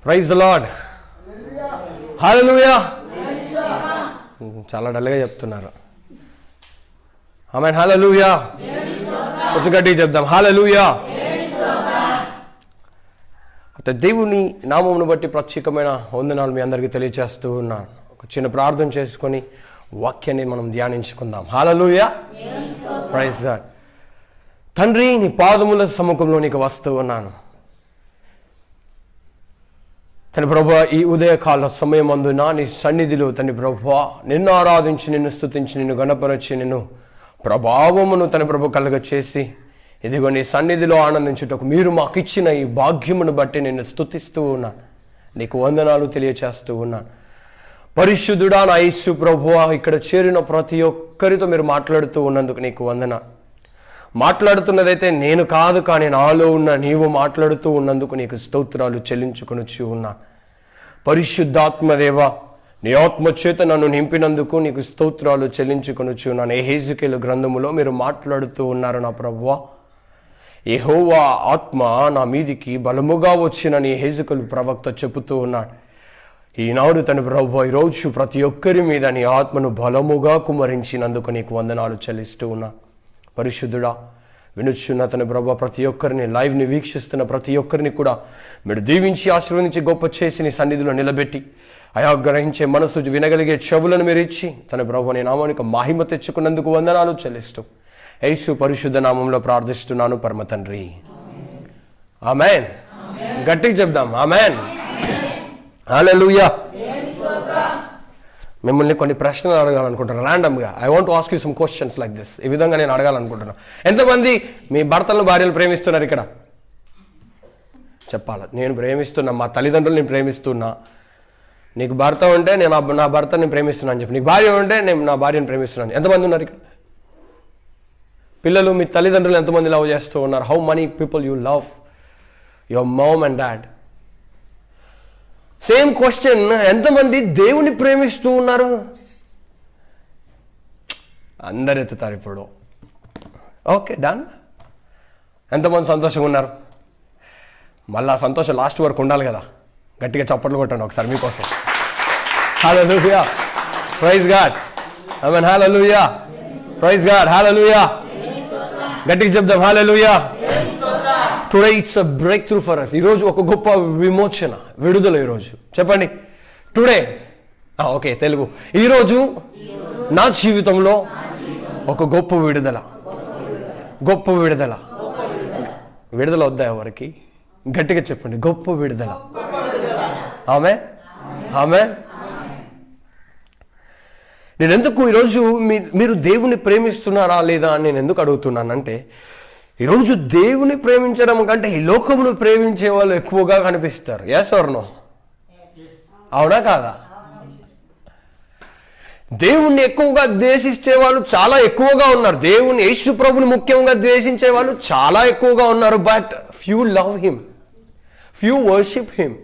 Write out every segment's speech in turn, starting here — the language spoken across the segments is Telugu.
Praise the lord. హల్లెలూయా. చాలా డల్గా చెప్తున్నారు. ఆమేన్. హల్లెలూయా. కొంచెం గట్టిగా చెప్దాం. హల్లెలూయా. అంటే దేవుని నామమును బట్టి ప్రత్యేకమైన వందనాలు మీ అందరికీ తెలియజేస్తూ ఉన్నాను. ఒక చిన్న ప్రార్థన చేసుకొని వాక్యాన్ని మనం ధ్యానించుకుందాం. హల్లెలూయా. Praise God. తండ్రి, నీ పాదముల సముఖంలో నీకు వస్తూ ఉన్నాను. తండ్రి ప్రభువా, ఈ ఉదయకాల సమయం అందున నీ సన్నిధిలో తండ్రి ప్రభువా నిన్ను ఆరాధించి, నిన్ను స్తుతించి, నిన్ను గణపరచి, నిన్ను ప్రభావమును తండ్రి ప్రభు కలుగ చేసి, ఇదిగో నీ సన్నిధిలో ఆనందించుటకు మీరు మాకు ఇచ్చిన ఈ భాగ్యమును బట్టి నిన్ను స్తుతిస్తూ ఉన్నాను. నీకు వందనాలు తెలియచేస్తూ ఉన్నాను. పరిశుద్ధుడా నా యేసు ప్రభువా, ఇక్కడ చేరిన ప్రతి ఒక్కరితో మీరు మాట్లాడుతూ ఉన్నందుకు నీకు వందనాలు. మాట్లాడుతున్నదైతే నేను కాదు, కానీ నాలో ఉన్న నీవు మాట్లాడుతూ ఉన్నందుకు నీకు స్తోత్రాలు చెల్లించుకొనుచు ఉన్నా. పరిశుద్ధాత్మదేవ, నీ ఆత్మ చేత నన్ను నింపినందుకు నీకు స్తోత్రాలు చెల్లించుకొనుచు ఉన్నాను. యెహెజ్కేలు గ్రంథములో మీరు మాట్లాడుతూ ఉన్నారు నా ప్రభువా. యెహోవా ఆత్మ నా మీదికి బలముగా వచ్చినని యెహెజ్కేలు ప్రవక్త చెబుతూ ఉన్నాడు. ఈనాడు తన ప్రభువా, ఈరోజు ప్రతి ఒక్కరి మీద నీ ఆత్మను బలముగా కుమ్మరించినందుకు నీకు వందనాలు చెల్లిస్తూ ఉన్నా. పరిశుద్ధుడా, వినుచున్న తన ప్రభువా ప్రతి ఒక్కరిని, లైవ్ని వీక్షిస్తున్న ప్రతి ఒక్కరిని కూడా మీరు దీవించి ఆశీర్వదించి గొప్ప చేసి నీ సన్నిధిలో నిలబెట్టి, అయా గ్రహించే మనసు, వినగలిగే చెవులను మీరు ఇచ్చి తన ప్రభువా నీ నామానికి మహిమ తెచ్చుకున్నందుకు వందనాలు చెల్లిస్తూ యేసు పరిశుద్ధ నామంలో ప్రార్థిస్తున్నాను పరమ తండ్రి. ఆమేన్. గట్టిగా చెప్దాం. ఆమేన్. హల్లెలూయా. మిమ్మల్ని కొన్ని ప్రశ్నలు అడగాలనుకుంటున్నాను ర్యాండమ్గా. I want to ask you some questions like this. ఈ విధంగా నేను అడగాలనుకుంటున్నాను. ఎంతమంది మీ భర్తలను, భార్యలు ప్రేమిస్తున్నారు ఇక్కడ? చెప్పాలి. నేను ప్రేమిస్తున్నా, మా తల్లిదండ్రులు నేను ప్రేమిస్తున్నా. నీకు భర్త ఉంటే నేను నా భర్తని ప్రేమిస్తున్నాను చెప్పి, నీకు భార్య ఉంటే నేను నా భార్యను ప్రేమిస్తున్నాను. ఎంతమంది ఉన్నారు ఇక్కడ? పిల్లలు, మీ తల్లిదండ్రులు ఎంతమంది లవ్ చేస్తూ ఉన్నారు? How many people you love your mom and dad? Same question, ఎంతమంది దేవుని ప్రేమిస్తూ ఉన్నారు? అందరు ఎత్తుతారు ఇప్పుడు. Okay, done. ఎంతమంది సంతోషంగా ఉన్నారు? మళ్ళీ ఆ సంతోషం లాస్ట్ వరకు ఉండాలి కదా. గట్టిగా చప్పట్లు కొట్టండి ఒకసారి మీకోసం. Hallelujah. Praise God. Amen. Hallelujah. Praise God. Hallelujah. గట్టిగా చెప్దాం. Hallelujah. Today it's a breakthrough for us. ఈరోజు ఒక గొప్ప విమోచన, విడుదల. ఈరోజు చెప్పండి. టుడే, ఓకే తెలుగు, ఈరోజు నా జీవితంలో ఒక గొప్ప విడుదల. గొప్ప విడుదల. విడుదల వద్దా ఎవరికి? గట్టిగా చెప్పండి. గొప్ప విడుదల. ఆమేన్. ఆమేన్. నేను ఎందుకు ఈరోజు మీరు దేవుని ప్రేమిస్తున్నారా లేదా అని నేను ఎందుకు అడుగుతున్నానంటే, ఈరోజు దేవుని ప్రేమించడం కంటే ఈ లోకమును ప్రేమించే వాళ్ళు ఎక్కువగా కనిపిస్తారు. Yes or no? అవునా కాదా? దేవుణ్ణి ఎక్కువగా ద్వేషించే వాళ్ళు చాలా ఎక్కువగా ఉన్నారు. దేవుని, యేసు ప్రభుని ముఖ్యంగా ద్వేషించే వాళ్ళు చాలా ఎక్కువగా ఉన్నారు. But few love him, few worship him,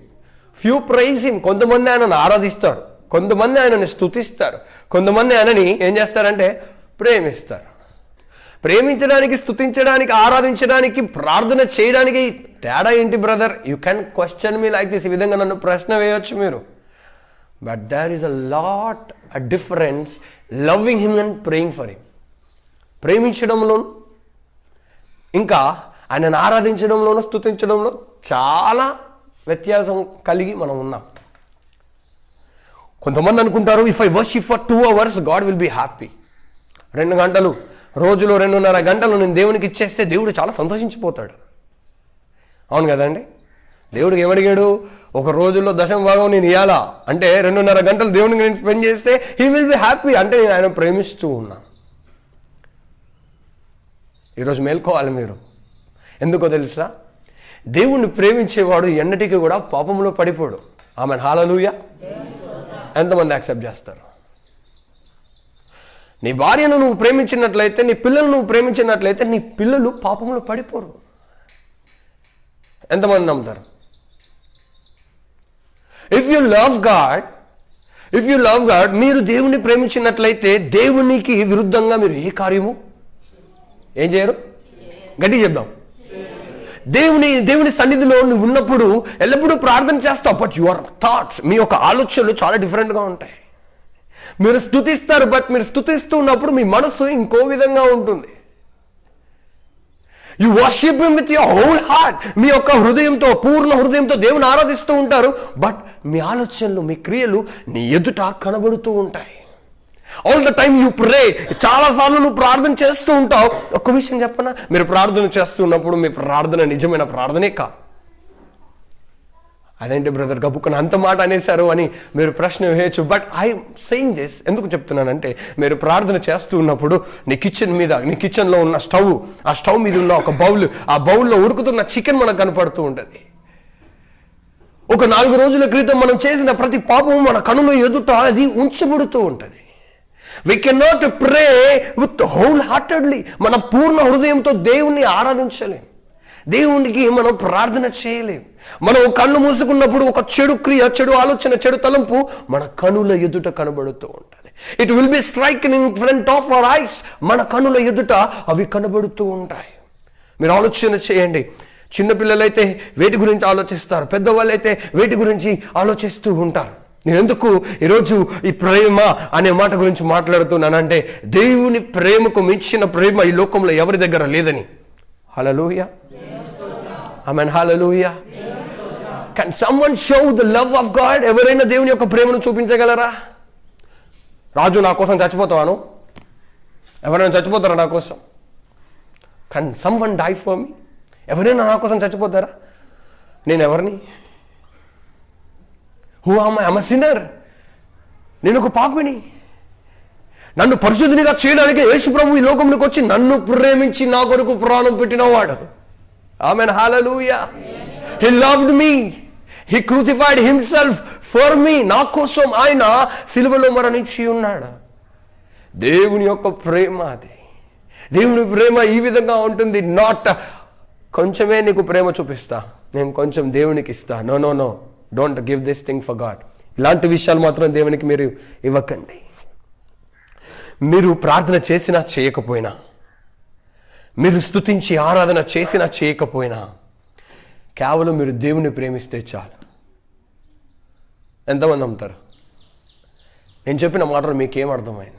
few praise him. కొంతమంది ఆయనను ఆరాధిస్తారు, కొంతమంది ఆయనని స్తుతిస్తారు, కొంతమంది ఆయనని ఏం చేస్తారంటే ప్రేమిస్తారు. ప్రేమించడానికి, స్తుతించడానికి, ఆరాధించడానికి, ప్రార్థన చేయడానికి తేడా ఏంటి brother? You can question me like this. ఈ విధంగా నన్ను ప్రశ్న వేయొచ్చు మీరు. But there is a lot a difference loving him and praying for him. ప్రేమించడంలోను ఇంకా ఆయనను ఆరాధించడంలోను, స్తుతించడంలో చాలా వ్యత్యాసం కలిగి మనం ఉన్నాం. కొంతమంది అనుకుంటారు, if I worship for 2 hours God will be happy. 2 గంటలు, రోజులో 2.5 గంటలు నేను దేవునికి ఇచ్చేస్తే దేవుడు చాలా సంతోషించిపోతాడు. అవును కదండి? దేవుడికి ఏమడిగాడు? ఒక రోజుల్లో 10వ భాగం నేను ఇవ్వాలా అంటే 2.5 గంటలు దేవునికి నేను స్పెండ్ చేస్తే హీ విల్ బి హ్యాపీ. అంటే నేను ఆయన ప్రేమిస్తూ ఉన్నా. ఈరోజు మేల్కోవాలి మీరు. ఎందుకో తెలుసా? దేవుణ్ణి ప్రేమించేవాడు ఎన్నటికీ కూడా పాపంలో పడిపోడు. ఆమెన్. హల్లెలూయా. ఎంతమంది యాక్సెప్ట్ చేస్తారు? నీ భార్యను నువ్వు ప్రేమించినట్లయితే, నీ పిల్లలను నువ్వు ప్రేమించినట్లయితే నీ పిల్లలు పాపంలో పడిపోరు. ఎంతమంది నమ్ముతారు? ఇఫ్ యు లవ్ గాడ్, మీరు దేవుని ప్రేమించినట్లయితే దేవునికి విరుద్ధంగా మీరు ఏ కార్యము ఏం చేయరు? గట్టి చెప్దాం. దేవుని సన్నిధిలో నువ్వు ఉన్నప్పుడు ఎల్లప్పుడూ ప్రార్థన చేస్తావు. బట్ యువర్ థాట్స్, మీ యొక్క ఆలోచనలు చాలా డిఫరెంట్గా ఉంటాయి. మీరు స్తుతిస్తారు, బట్ మీరు స్తుతిస్తూ ఉన్నప్పుడు మీ మనసు ఇంకో విధంగా ఉంటుంది. You worship him with your whole heart. మీ యొక్క హృదయంతో, పూర్ణ హృదయంతో దేవుని ఆరాధిస్తూ ఉంటారు. బట్ మీ ఆలోచనలు, మీ క్రియలు నీ ఎదుట కనబడుతూ ఉంటాయి. All the time you pray. చాలాసార్లు నువ్వు ప్రార్థన చేస్తూ ఉంటావు. ఒక్క విషయం చెప్పనా, మీరు ప్రార్థన చేస్తున్నప్పుడు మీ ప్రార్థన నిజమైన ప్రార్థనే కాదు. అదేంటి బ్రదర్ గబుక్కుని అంత మాట అనేశారు అని మీరు ప్రశ్న వేయచ్చు. బట్ ఐఎమ్ సెయింగ్ దిస్ ఎందుకు చెప్తున్నానంటే, మీరు ప్రార్థన చేస్తూ ఉన్నప్పుడు నీ కిచెన్లో ఉన్న స్టవ్, ఆ స్టవ్ మీద ఉన్న ఒక బౌల్, ఆ బౌల్లో ఉడుకుతున్న చికెన్ మనకు కనపడుతూ ఉంటుంది. ఒక 4 రోజుల క్రితం మనం చేసిన ప్రతి పాపము మన కనుల ఎదుట అది ఉంచబడుతూ ఉంటుంది. We cannot pray with wholeheartedly. మన పూర్ణ హృదయంతో దేవుణ్ణి ఆరాధించలేం. దేవునికి మనం ప్రార్థన చేయలేం. మనం కళ్ళు మూసుకున్నప్పుడు ఒక చెడు క్రియ, చెడు ఆలోచన, చెడు తలంపు మన కనుల ఎదుట కనబడుతూ ఉంటుంది. It will be striking in front of our eyes. మన కనుల ఎదుట అవి కనబడుతూ ఉంటాయి. మీరు ఆలోచన చేయండి. చిన్నపిల్లలైతే వేటి గురించి ఆలోచిస్తారు, పెద్దవాళ్ళైతే వేటి గురించి ఆలోచిస్తూ ఉంటారు. నేను ఎందుకు ఈరోజు ఈ ప్రేమ అనే మాట గురించి మాట్లాడుతున్నానంటే, దేవుని ప్రేమకు మించిన ప్రేమ ఈ లోకంలో ఎవరి దగ్గర లేదని. Hallelujah, amen, hallelujah. Can someone show the love of God? ఎవరైనా దేవుని యొక్క ప్రేమను చూపించగలరా? రాజు, నా కోసం చచ్చిపోతావాను? ఎవరైనా చచ్చిపోతారా నా కోసం? Can someone die for me? ఎవరైనా నా కోసం చచ్చిపోతారా? నేను ఎవరిని? Who am I? I'm a sinner. నేను ఒక పాపిని. నన్ను పరిశుద్ధినిగా చేయడానికి యేసు ప్రభు ఈ లోకంలోకి వచ్చి నన్ను ప్రేమించి నా కొరకు ప్రాణం పెట్టినవాడు. Amen, hallelujah. He loved me. He crucified himself for me. నా కోసం ఆయన సిలువలో మరణించి ఉన్నాడు. దేవుని యొక్క ప్రేమ అది. దేవుని ప్రేమ ఈ విధంగా ఉంటుంది. నాట్ కొంచెమే నీకు ప్రేమ చూపిస్తా, నేను కొంచెం దేవునికి ఇస్తా. No no no, don't give this thing for God. ఇలాంటి విషయాలు మాత్రం దేవునికి మీరు ఇవ్వకండి. మీరు ప్రార్థన చేసినా చేయకపోయినా, మీరు స్తుతించి ఆరాధన చేసినా చేయకపోయినా, కేవలం మీరు దేవుని ప్రేమిస్తే చాలు. ఎంతమంది నమ్ముతారు? నేను చెప్పిన మాటలు మీకేం అర్థమైంది?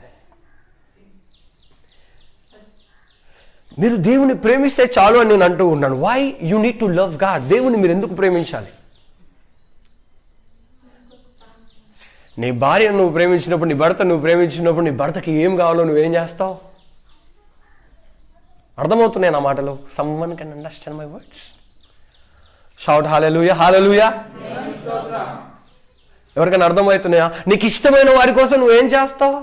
మీరు దేవుని ప్రేమిస్తే చాలు అని నేను అంటూ ఉన్నాను. Why you need to love God? దేవుని మీరు ఎందుకు ప్రేమించాలి? నీ భార్యను నువ్వు ప్రేమించినప్పుడు, నీ భర్త నువ్వు ప్రేమించినప్పుడు, నీ భర్తకి ఏం కావాలో నువ్వేం చేస్తావు? అర్థమవుతున్నాయి నా మాటలు? Someone can understand my words? Shout hallelujah, hallelujah. ఎవరికైనా అర్థమవుతున్నాయా? నీకు ఇష్టమైన వారి కోసం నువ్వేం చేస్తావు?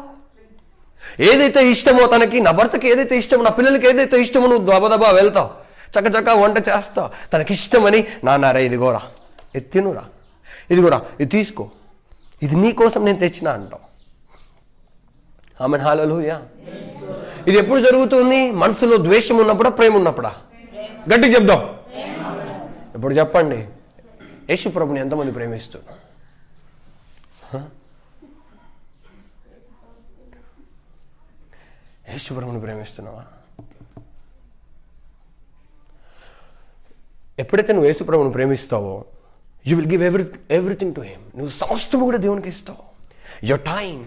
ఏదైతే ఇష్టమో తనకి, నా భర్తకి ఏదైతే ఇష్టమో, నా పిల్లలకి ఏదైతే ఇష్టమో నువ్వు దబదబా వెళ్తావు, చక్కచక్క వంట చేస్తావు. తనకి ఇష్టమని, నాన్నారా ఇదిగోరా, ఇది తినురా, ఇదిగోరా, ఇది తీసుకో, ఇది నీ కోసం నేను తెచ్చినా అంటావు. ఆమేన్, హల్లెలూయా. ఇది ఎప్పుడు జరుగుతుంది? మనసులో ద్వేషం ఉన్నప్పుడా, ప్రేమ ఉన్నప్పుడా? గట్టిగా చెప్దాం. ఇప్పుడు చెప్పండి, యేసు ప్రభుని ఎంతమంది ప్రేమిస్తున్నా? యేసు ప్రభుని ప్రేమిస్తున్నావా? ఎప్పుడైతే నువ్వు యేసు ప్రభుని ప్రేమిస్తావో, you will give everything to him. నువ్వు సమస్తము కూడా దేవునికి ఇస్తావు. Your time,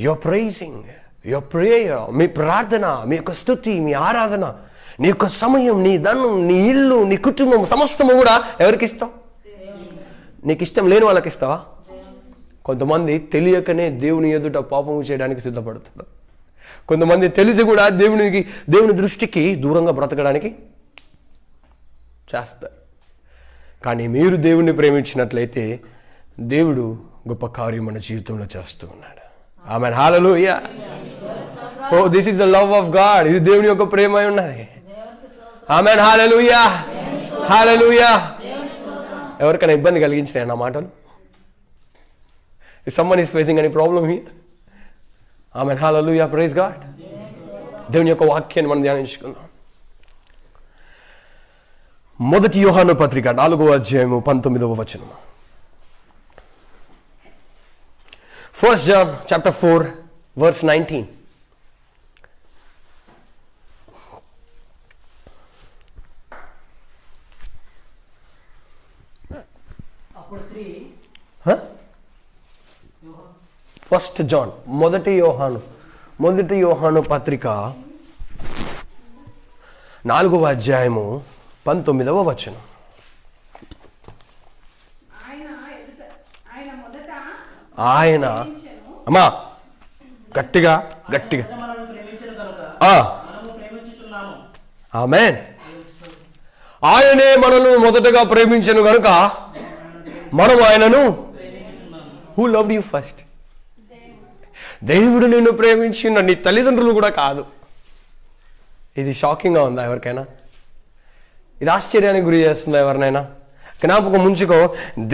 your praising, your prayer, మీ ప్రార్థన, మీ యొక్క స్తుతి, మీ ఆరాధన, నీ యొక్క సమయం, నీ ధనం, నీ ఇల్లు, నీ కుటుంబం, సమస్తము కూడా ఎవరికి ఇస్తావు? నీకు ఇష్టం లేని వాళ్ళకి ఇస్తావా? కొంతమంది తెలియకనే దేవుని ఎదుట పాపము చేయడానికి సిద్ధపడతారు. కొంతమంది తెలిసి కూడా దేవుని దృష్టికి దూరంగా బ్రతకడానికి చేస్తారు. కానీ మీరు దేవుణ్ణి ప్రేమించినట్లయితే దేవుడు గొప్ప కార్యం మన జీవితంలో చేస్తూ ఉన్నాడు. Amen, hallelujah. Oh, this is the love of God. ఇది దేవుని యొక్క ప్రేమ అయి ఉన్నది. ఆమేన్, హల్లెలూయా, హల్లెలూయా. ఎవరికైనా ఇబ్బంది కలిగించినాయి నా మాటలు? If someone is facing any problem here, amen, hallelujah, praise God. దేవుని యొక్క వాక్యాన్ని మనం ధ్యానించుకుందాం. మొదటి యోహాను పత్రిక 4వ అధ్యాయము 19వ వచనం. 1 John chapter 4 verse 19. First John మొదటి యోహాను పత్రిక 4వ అధ్యాయము 19వ వచనం. ఆయన అమ్మా గట్టిగా ఆమేన్. ఆయనే మనల్ని మొదటగా ప్రేమించెను గనుక మనం ఆయనను. Who loved you first? దేవుడు నిన్ను ప్రేమించిన, నీ తల్లిదండ్రులు కూడా కాదు. ఇది షాకింగ్గా ఉందా ఎవరికైనా? ఇది ఆశ్చర్యానికి గురి చేస్తుందా ఎవరినైనా? జ్ఞాపకం ముంచుకో,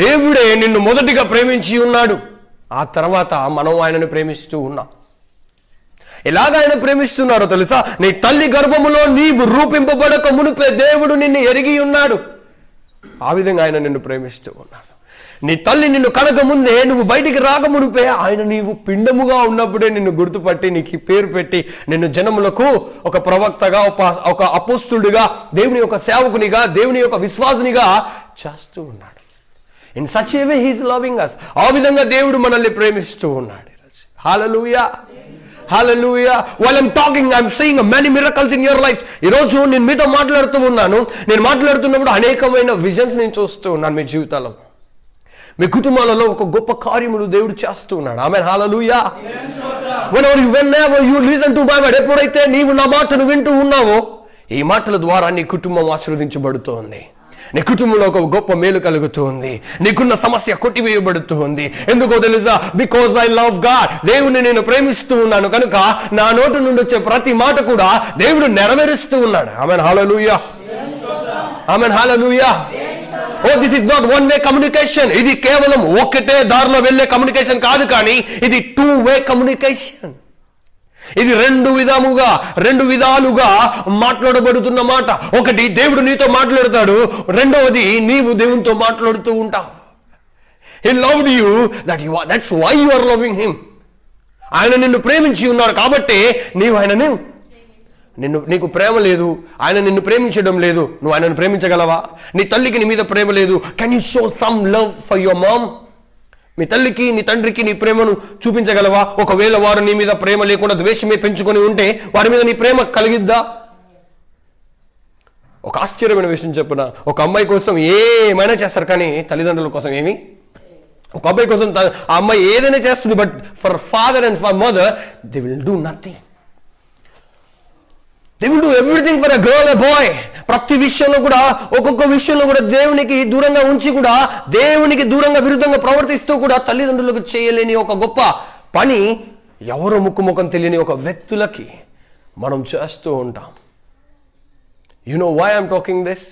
దేవుడే నిన్ను మొదటిగా ప్రేమించి ఉన్నాడు. ఆ తర్వాత మనం ఆయనను ప్రేమిస్తూ ఉన్నాం. ఎలాగ ఆయన ప్రేమిస్తున్నారో తెలుసా? నీ తల్లి గర్భములో నీవు రూపింపబడక మునిపే దేవుడు నిన్ను ఎరిగి ఉన్నాడు. ఆ విధంగా ఆయన నిన్ను ప్రేమిస్తూ ఉన్నాడు. నీ తల్లి నిన్ను కనక ముందే, నువ్వు బయటికి రాకమునిపే ఆయన నీవు పిండముగా ఉన్నప్పుడే నిన్ను గుర్తుపట్టి నీకు పేరు పెట్టి నిన్ను జనములకు ఒక ప్రవక్తగా, ఒక అపోస్తుడిగా, దేవుని యొక్క సేవకునిగా, దేవుని యొక్క విశ్వాసునిగా చేస్తూ ఉన్నాడు. In such a way he is loving us. ఆ విధంగా దేవుడు మనల్ని ప్రేమిస్తూ ఉన్నాడు. హల్లెలూయా, హల్లెలూయా. While I'm talking, I'm seeing many miracles in your lives. ఈరోజు నేను మీతో మాట్లాడుతూ ఉన్నాను. నేను మాట్లాడుతున్నప్పుడు అనేకమైన విజన్స్ నేను చూస్తూ ఉన్నాను మీ జీవితాల్లో. మీ కుటుంబాలలో ఒక గొప్ప కార్యములు దేవుడు చేస్తూ ఉన్నాడు. Amen, hallelujah. Whenever you listen to my word, ఎప్పుడైతే నీవు నా మాటను వింటూ ఉన్నావో, ఈ మాటల ద్వారా నీ కుటుంబం ఆశీర్వదించబడుతోంది. నీ కుటుంబంలో ఒక గొప్ప మేలు కలుగుతుంది. నీకున్న సమస్య కొట్టివేయబడుతుంది. ఎందుకో తెలుసా? Because I love God. దేవుని నేను ప్రేమిస్తూ ఉన్నాను కనుక నా నోటి నుండి వచ్చే ప్రతి మాట కూడా దేవుడు నెరవేరుస్తూ ఉన్నాడు. Amen, hallelujah. Amen, hallelujah. Oh this is not one way communication. ఇది కేవలం ఒకటే దారిలో వెళ్ళే కమ్యూనికేషన్ కాదు, కానీ ఇది 2 వే కమ్యూనికేషన్. ఇది రెండు విధాలుగా మాట్లాడబడుతున్న మాట. ఒకటి, దేవుడు నీతో మాట్లాడతాడు. రెండవది, నీవు దేవునితో మాట్లాడుతూ ఉంటావు. He loved you, that's why you are loving him. ఆయన నిన్ను ప్రేమించి ఉన్నాడు కాబట్టి నీవు ఆయనను, నీకు ప్రేమ లేదు, ఆయన నిన్ను ప్రేమించడం లేదు, నువ్వు ఆయనను ప్రేమించగలవా? నీ తల్లికి నీ మీద ప్రేమ లేదు, can you show some love for your mom? మీ తల్లికి నీ తండ్రికి నీ ప్రేమను చూపించగలవా? ఒకవేళ వారు నీ మీద ప్రేమ లేకుండా ద్వేషమే పెంచుకొని ఉంటే వారి మీద నీ ప్రేమ కలిగిద్దా? ఒక ఆశ్చర్యమైన విషయం చెప్పిన, ఒక అమ్మాయి కోసం ఏమైనా చేస్తారు, కానీ తల్లిదండ్రుల కోసం ఏమి? ఒక అబ్బాయి కోసం ఆ అమ్మాయి ఏదైనా చేస్తుంది, but for father and for mother they will do nothing. They will do everything for a girl, a boy. ప్రతి విషయంలో కూడా, ఒక్కొక్క విషయంలో కూడా దేవునికి దూరంగా ఉంచి కూడా, దేవునికి దూరంగా విరుద్ధంగా ప్రవర్తిస్తూ కూడా తల్లిదండ్రులకు చేయలేని ఒక గొప్ప పని ఎవరో ముఖం తెలియని ఒక వ్యక్తులకి మనం చేస్తూ ఉంటాం. You know why I'm talking this?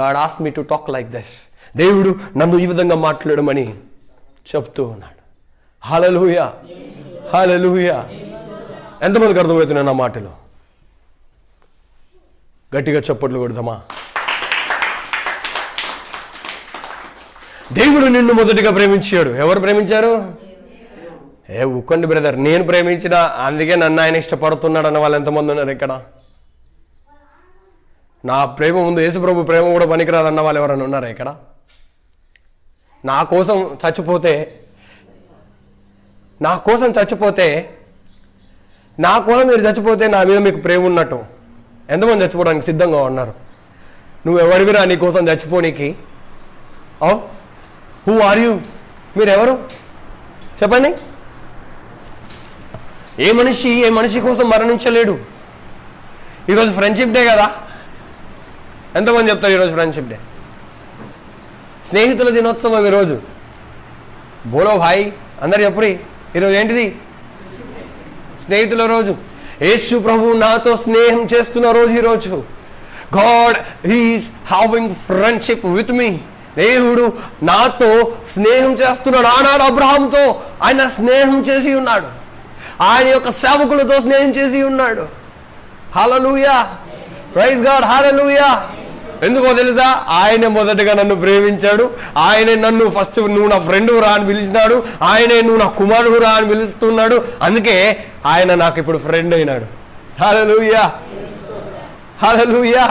God asked me to talk like this. దేవుడు నన్ను ఈ విధంగా మాట్లాడమని చెప్తూ ఉన్నాడు. హల్లెలూయా, హల్లెలూయా. ఎంతమందికి అర్థమవుతున్నాయి నా మాటలు? గట్టిగా చప్పట్లు కొడదామా? దేవుడు నిన్ను మొదటిగా ప్రేమించాడు. ఎవరు ప్రేమించారు? ఊకండి బ్రదర్, నేను ప్రేమించిన, అందుకే నన్ను ఆయన ఇష్టపడుతున్నాడు అన్న వాళ్ళు ఎంతమంది ఉన్నారు ఇక్కడ? నా ప్రేమ ముందు యేసుప్రభు ప్రేమ కూడా పనికిరాదన్న వాళ్ళు ఎవరైనా ఉన్నారా ఇక్కడ? నా కోసం చచ్చిపోతే నా కోసం మీరు చచ్చిపోతే నా మీద మీకు ప్రేమ ఉన్నట్టు ఎంతమంది చచ్చిపోవడానికి సిద్ధంగా ఉన్నారు? నువ్వు ఎవరివిరా నీ కోసం చచ్చిపోనీకి? Who are you? మీరెవరు చెప్పండి? ఏ మనిషి కోసం మరణించలేడు. ఈరోజు ఫ్రెండ్షిప్ డే కదా, ఎంతమంది చెప్తారు ఈరోజు ఫ్రెండ్షిప్ డే? స్నేహితుల దినోత్సవం ఈరోజు. బోలో భాయ్ అందరు చెప్పురి, ఈరోజు ఏంటిది? స్నేహితుల రోజు. యేసు ప్రభు నాతో స్నేహం చేస్తున్న రోజు ఈరోజు. God is having friendship with me. దేవుడు నాతో స్నేహం చేస్తున్నాడు. ఆనాడు అబ్రహాముతో ఆయన స్నేహం చేసి ఉన్నాడు, ఆయన యొక్క సేవకులతో స్నేహం చేసి ఉన్నాడు. హల్లెలూయా, ప్రైజ్ గాడ్, హల్లెలూయా. ఎందుకో తెలుసా? ఆయనే మొదటగా నన్ను ప్రేమించాడు. ఆయనే నన్ను ఫస్ట్ నువ్వు నా ఫ్రెండ్ రా అని పిలిచినాడు. ఆయనే నువ్వు నా కుమారుడు రా అని పిలుస్తున్నాడు. అందుకే ఆయన నాకు ఇప్పుడు ఫ్రెండ్ అయినాడు. Hallelujah, hallelujah.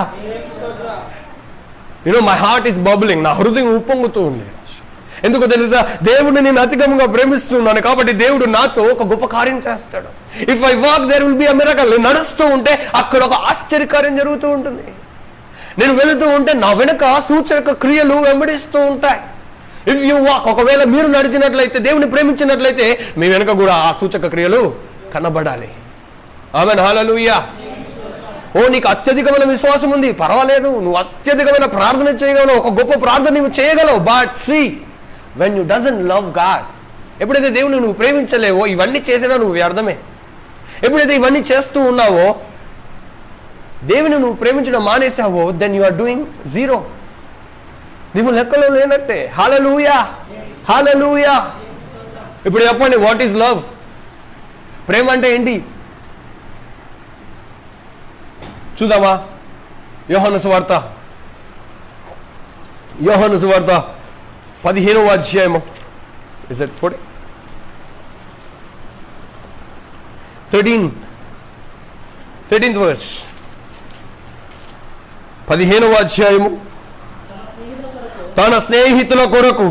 My heart is bubbling. నా హృదయం ఉప్పొంగుతూ ఉంది. ఎందుకో తెలుసా, దేవుడిని నేను అధికంగా ప్రేమిస్తున్నాను కాబట్టి దేవుడు నాతో ఒక గొప్ప కార్యం చేస్తాడు. If I walk there will be a miracle. నేను నడుస్తూ ఉంటే అక్కడ ఒక ఆశ్చర్యకార్యం జరుగుతూ ఉంటుంది. నేను వెళుతూ ఉంటే నా వెనుక సూచక క్రియలు వెంబడిస్తూ ఉంటాయి. ఇఫ్ యు వాక్, ఒకవేళ మీరు నడిచినట్లయితే, దేవుని ప్రేమించినట్లయితే మీ వెనుక కూడా ఆ సూచక క్రియలు కనబడాలి. ఆమేన్, హల్లెలూయా. ఓ, నీకు అత్యధికమైన విశ్వాసం ఉంది, పర్వాలేదు, నువ్వు అత్యధికమైన ప్రార్థన చేయగలవు, ఒక గొప్ప ప్రార్థన నువ్వు చేయగలవు. But see, when you doesn't love God, ఎప్పుడైతే దేవుని నువ్వు ప్రేమించలేవో ఇవన్నీ చేసినా నువ్వు వ్యర్థమే. ఎప్పుడైతే ఇవన్నీ చేస్తూ ఉన్నావో, దేవుని నువ్వు ప్రేమించడం మానేసావో, then you are doing zero. నువ్వు లెక్కలో లేనట్టే. హల్లెలూయా, హల్లెలూయా. ఇప్పుడు చెప్పండి, వాట్ ఈజ్ లవ్? ప్రేమ అంటే ఏంటి చూద్దామా? యోహాను సువార్త 15వ అధ్యాయము. Is it 13th verse. 15వ అధ్యాయము. తన స్నేహితుల కొరకు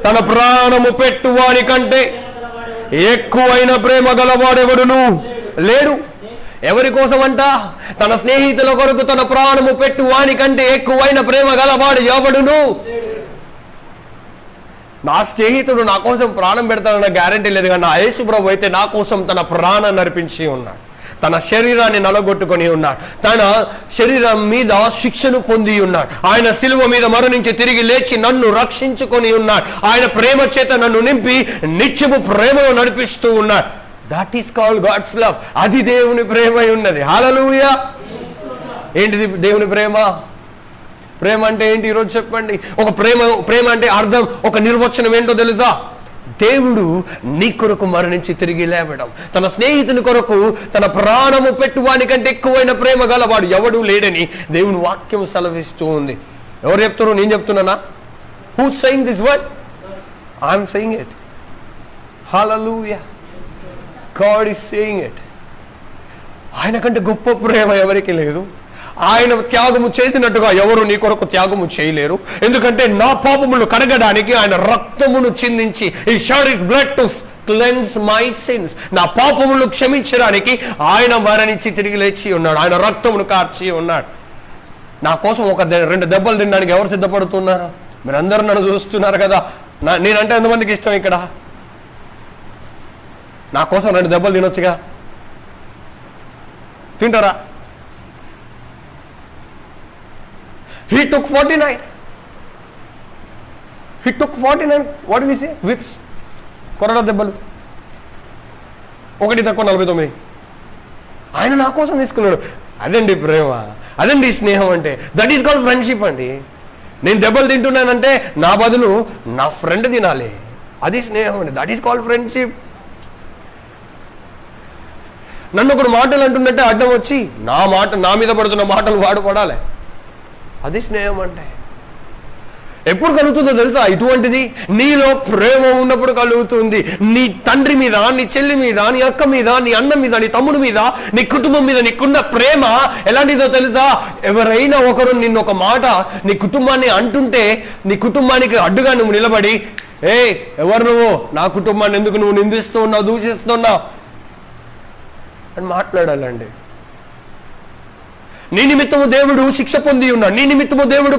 తన ప్రాణము పెట్టువాని కంటే ఎక్కువైన ప్రేమ గలవాడెవడును లేడు. ఎవరి కోసం అంట? తన స్నేహితుల కొరకు తన ప్రాణము పెట్టువాని కంటే ఎక్కువైన ప్రేమ గలవాడు ఎవడును. నా స్నేహితుడు నా కోసం ప్రాణం పెడతానన్న గ్యారంటీ లేదు, కానీ నా యేసు ప్రభు అయితే నా కోసం తన ప్రాణాన్ని అర్పించి ఉన్నాడు. తన శరీరాన్ని నలగొట్టుకొని ఉన్నాడు. తన శరీరం మీద శిక్షను పొంది ఉన్నాడు. ఆయన సిలువ మీద మరణించి తిరిగి లేచి నన్ను రక్షించుకొని ఉన్నాడు. ఆయన ప్రేమ చేత నన్ను నింపి నిత్యము ప్రేమలో నడిపిస్తూ ఉన్నాడు. That is called God's love. అది దేవుని ప్రేమ ఉన్నది. హల్లెలూయా. ఏంటిది దేవుని ప్రేమ? ప్రేమ అంటే ఏంటి ఈరోజు చెప్పండి. ఒక ప్రేమ అంటే అర్థం, ఒక నిర్వచనం ఏంటో తెలుసా? దేవుడు నీ కొరకు మరణించి తిరిగి లేవడం, తన స్నేహితుని కొరకు తన ప్రాణము పెట్టువానికంటే ఎక్కువైన ప్రేమ గలవాడు ఎవడు లేడని దేవుని వాక్యం సెలవిస్తూ ఉంది. ఎవరు చెప్తారు? నేను చెప్తున్నానా? Who saying this word? I'm saying it. Hallelujah. God is saying it. ఆయన కంటే గొప్ప ప్రేమ ఎవరికి లేదు. ఆయన త్యాగము చేసినట్టుగా ఎవరు నీ కొరకు త్యాగము చేయలేరు. ఎందుకంటే నా పాపములు కడగడానికి ఆయన రక్తమును చిందించి, he shed his blood to cleanse my sins, నా పాపములు క్షమించడానికి ఆయన మరణించి తిరిగి లేచి ఉన్నాడు. ఆయన రక్తమును కార్చి ఉన్నాడు. నా కోసం ఒక 2 దెబ్బలు తినడానికి ఎవరు సిద్ధపడుతున్నారు? మీరందరూ నన్ను చూస్తున్నారు కదా. నేనంటే ఎంతమందికి ఇష్టం ఇక్కడ? నా కోసం 2 దెబ్బలు తినొచ్చుగా. తింటారా? He took 49. What do we say? Whips. కొరడా దెబ్బలు. 1 తక్కువ 49. ఆయన నా కోసం తీసుకున్నాడు. అదండి ప్రేమ, అదండి స్నేహం అంటే. దట్ ఈస్ కాల్డ్ ఫ్రెండ్షిప్ అండి. నేను దెబ్బలు తింటున్నానంటే నా బదులు నా ఫ్రెండ్ తినాలి. అది స్నేహం అండి. That is called friendship. నన్ను ఒకడు మాటలు అంటున్నట్టే అడ్డం వచ్చి నా మీద పడుతున్న మాటలు వాడు పడాలి. అది స్నేహం అంటే. ఎప్పుడు కలుగుతుందో తెలుసా? ఇటువంటిది నీలో ప్రేమ ఉన్నప్పుడు కలుగుతుంది. నీ తండ్రి మీద, నీ చెల్లి మీద, నీ అక్క మీద, నీ అన్న మీద, నీ తమ్ముడి మీద, నీ కుటుంబం మీద నీకున్న ప్రేమ ఎలాంటిదో తెలుసా? ఎవరైనా ఒకరు నిన్ను ఒక మాట నీ కుటుంబాన్ని అంటుంటే, నీ కుటుంబానికి అడ్డుగా నువ్వు నిలబడి, ఏ ఎవరు నువ్వు, నా కుటుంబాన్ని ఎందుకు నువ్వు నిందిస్తున్నావు, దూషిస్తున్నావు అని మాట్లాడాలండి. నీ నిమిత్తము దేవుడు శిక్ష పొంది ఉన్నాడు. నీ నిమిత్తము దేవుడు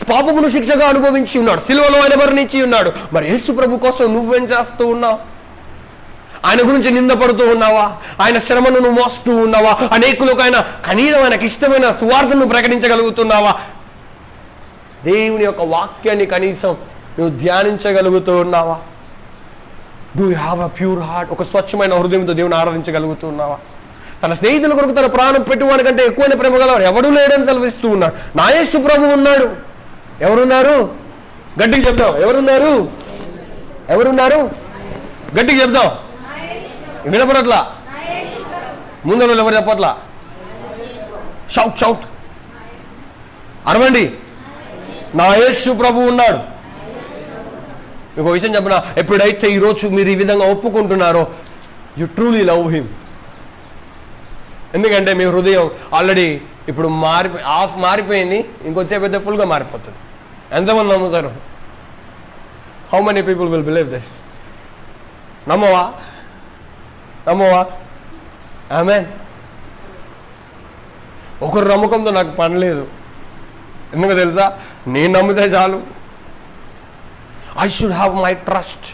పాపమును శిక్షగా అనుభవించి ఉన్నాడు. సిలువలో ఆయన మరణించి ఉన్నాడు. మరి యేసు ప్రభు కోసం నువ్వేం చేస్తూ ఉన్నావు? ఆయన గురించి నిందపడుతూ ఉన్నావా? ఆయన శ్రమను నువ్వు మోస్తూ ఉన్నావా? అనేకులకు ఆయన కనీసం ఆయనకి ఇష్టమైన సువార్తను ప్రకటించగలుగుతున్నావా? దేవుని యొక్క వాక్యాన్ని కనీసం నువ్వు ధ్యానించగలుగుతూ ఉన్నావా? Do you have a pure heart? ఒక స్వచ్ఛమైన హృదయంతో దేవుని ఆరాధించగలుగుతూ ఉన్నావా? తన స్నేహితుల కొరకు తన ప్రాణం పెట్టువాడి కంటే ఎక్కువైన ప్రేమ గలవాడు ఎవడూ లేడని సెలవిస్తూ ఉన్నాడు. నా యేసు ప్రభు ఉన్నాడు. ఎవరున్నారు? గట్టిగా చెప్దాం. ఎవరున్నారు? గట్టిగా చెప్దాం. వినపడట్లా? ముందు ఎవరు చెప్పట్లా? షౌట్ అరవండి. నా యేసు ప్రభు ఉన్నాడు. మీకు విషయం చెప్పనా? ఎప్పుడైతే ఈరోజు మీరు ఈ విధంగా ఒప్పుకుంటున్నారో, యు ట్రూలీ లవ్ హిమ్. ఎందుకంటే మీ హృదయం ఆల్రెడీ ఇప్పుడు మారిపోయింది. ఇంకొద్దిసేపు అయితే ఫుల్గా మారిపోతుంది. ఎంతమంది నమ్ముతారు? How many people will believe this? నమ్మవా? ఆమేన్. ఒకరు నమ్మకంతో నాకు పని లేదు. ఎందుకు తెలుసా? నేను నమ్మితే చాలు. I should have my trust.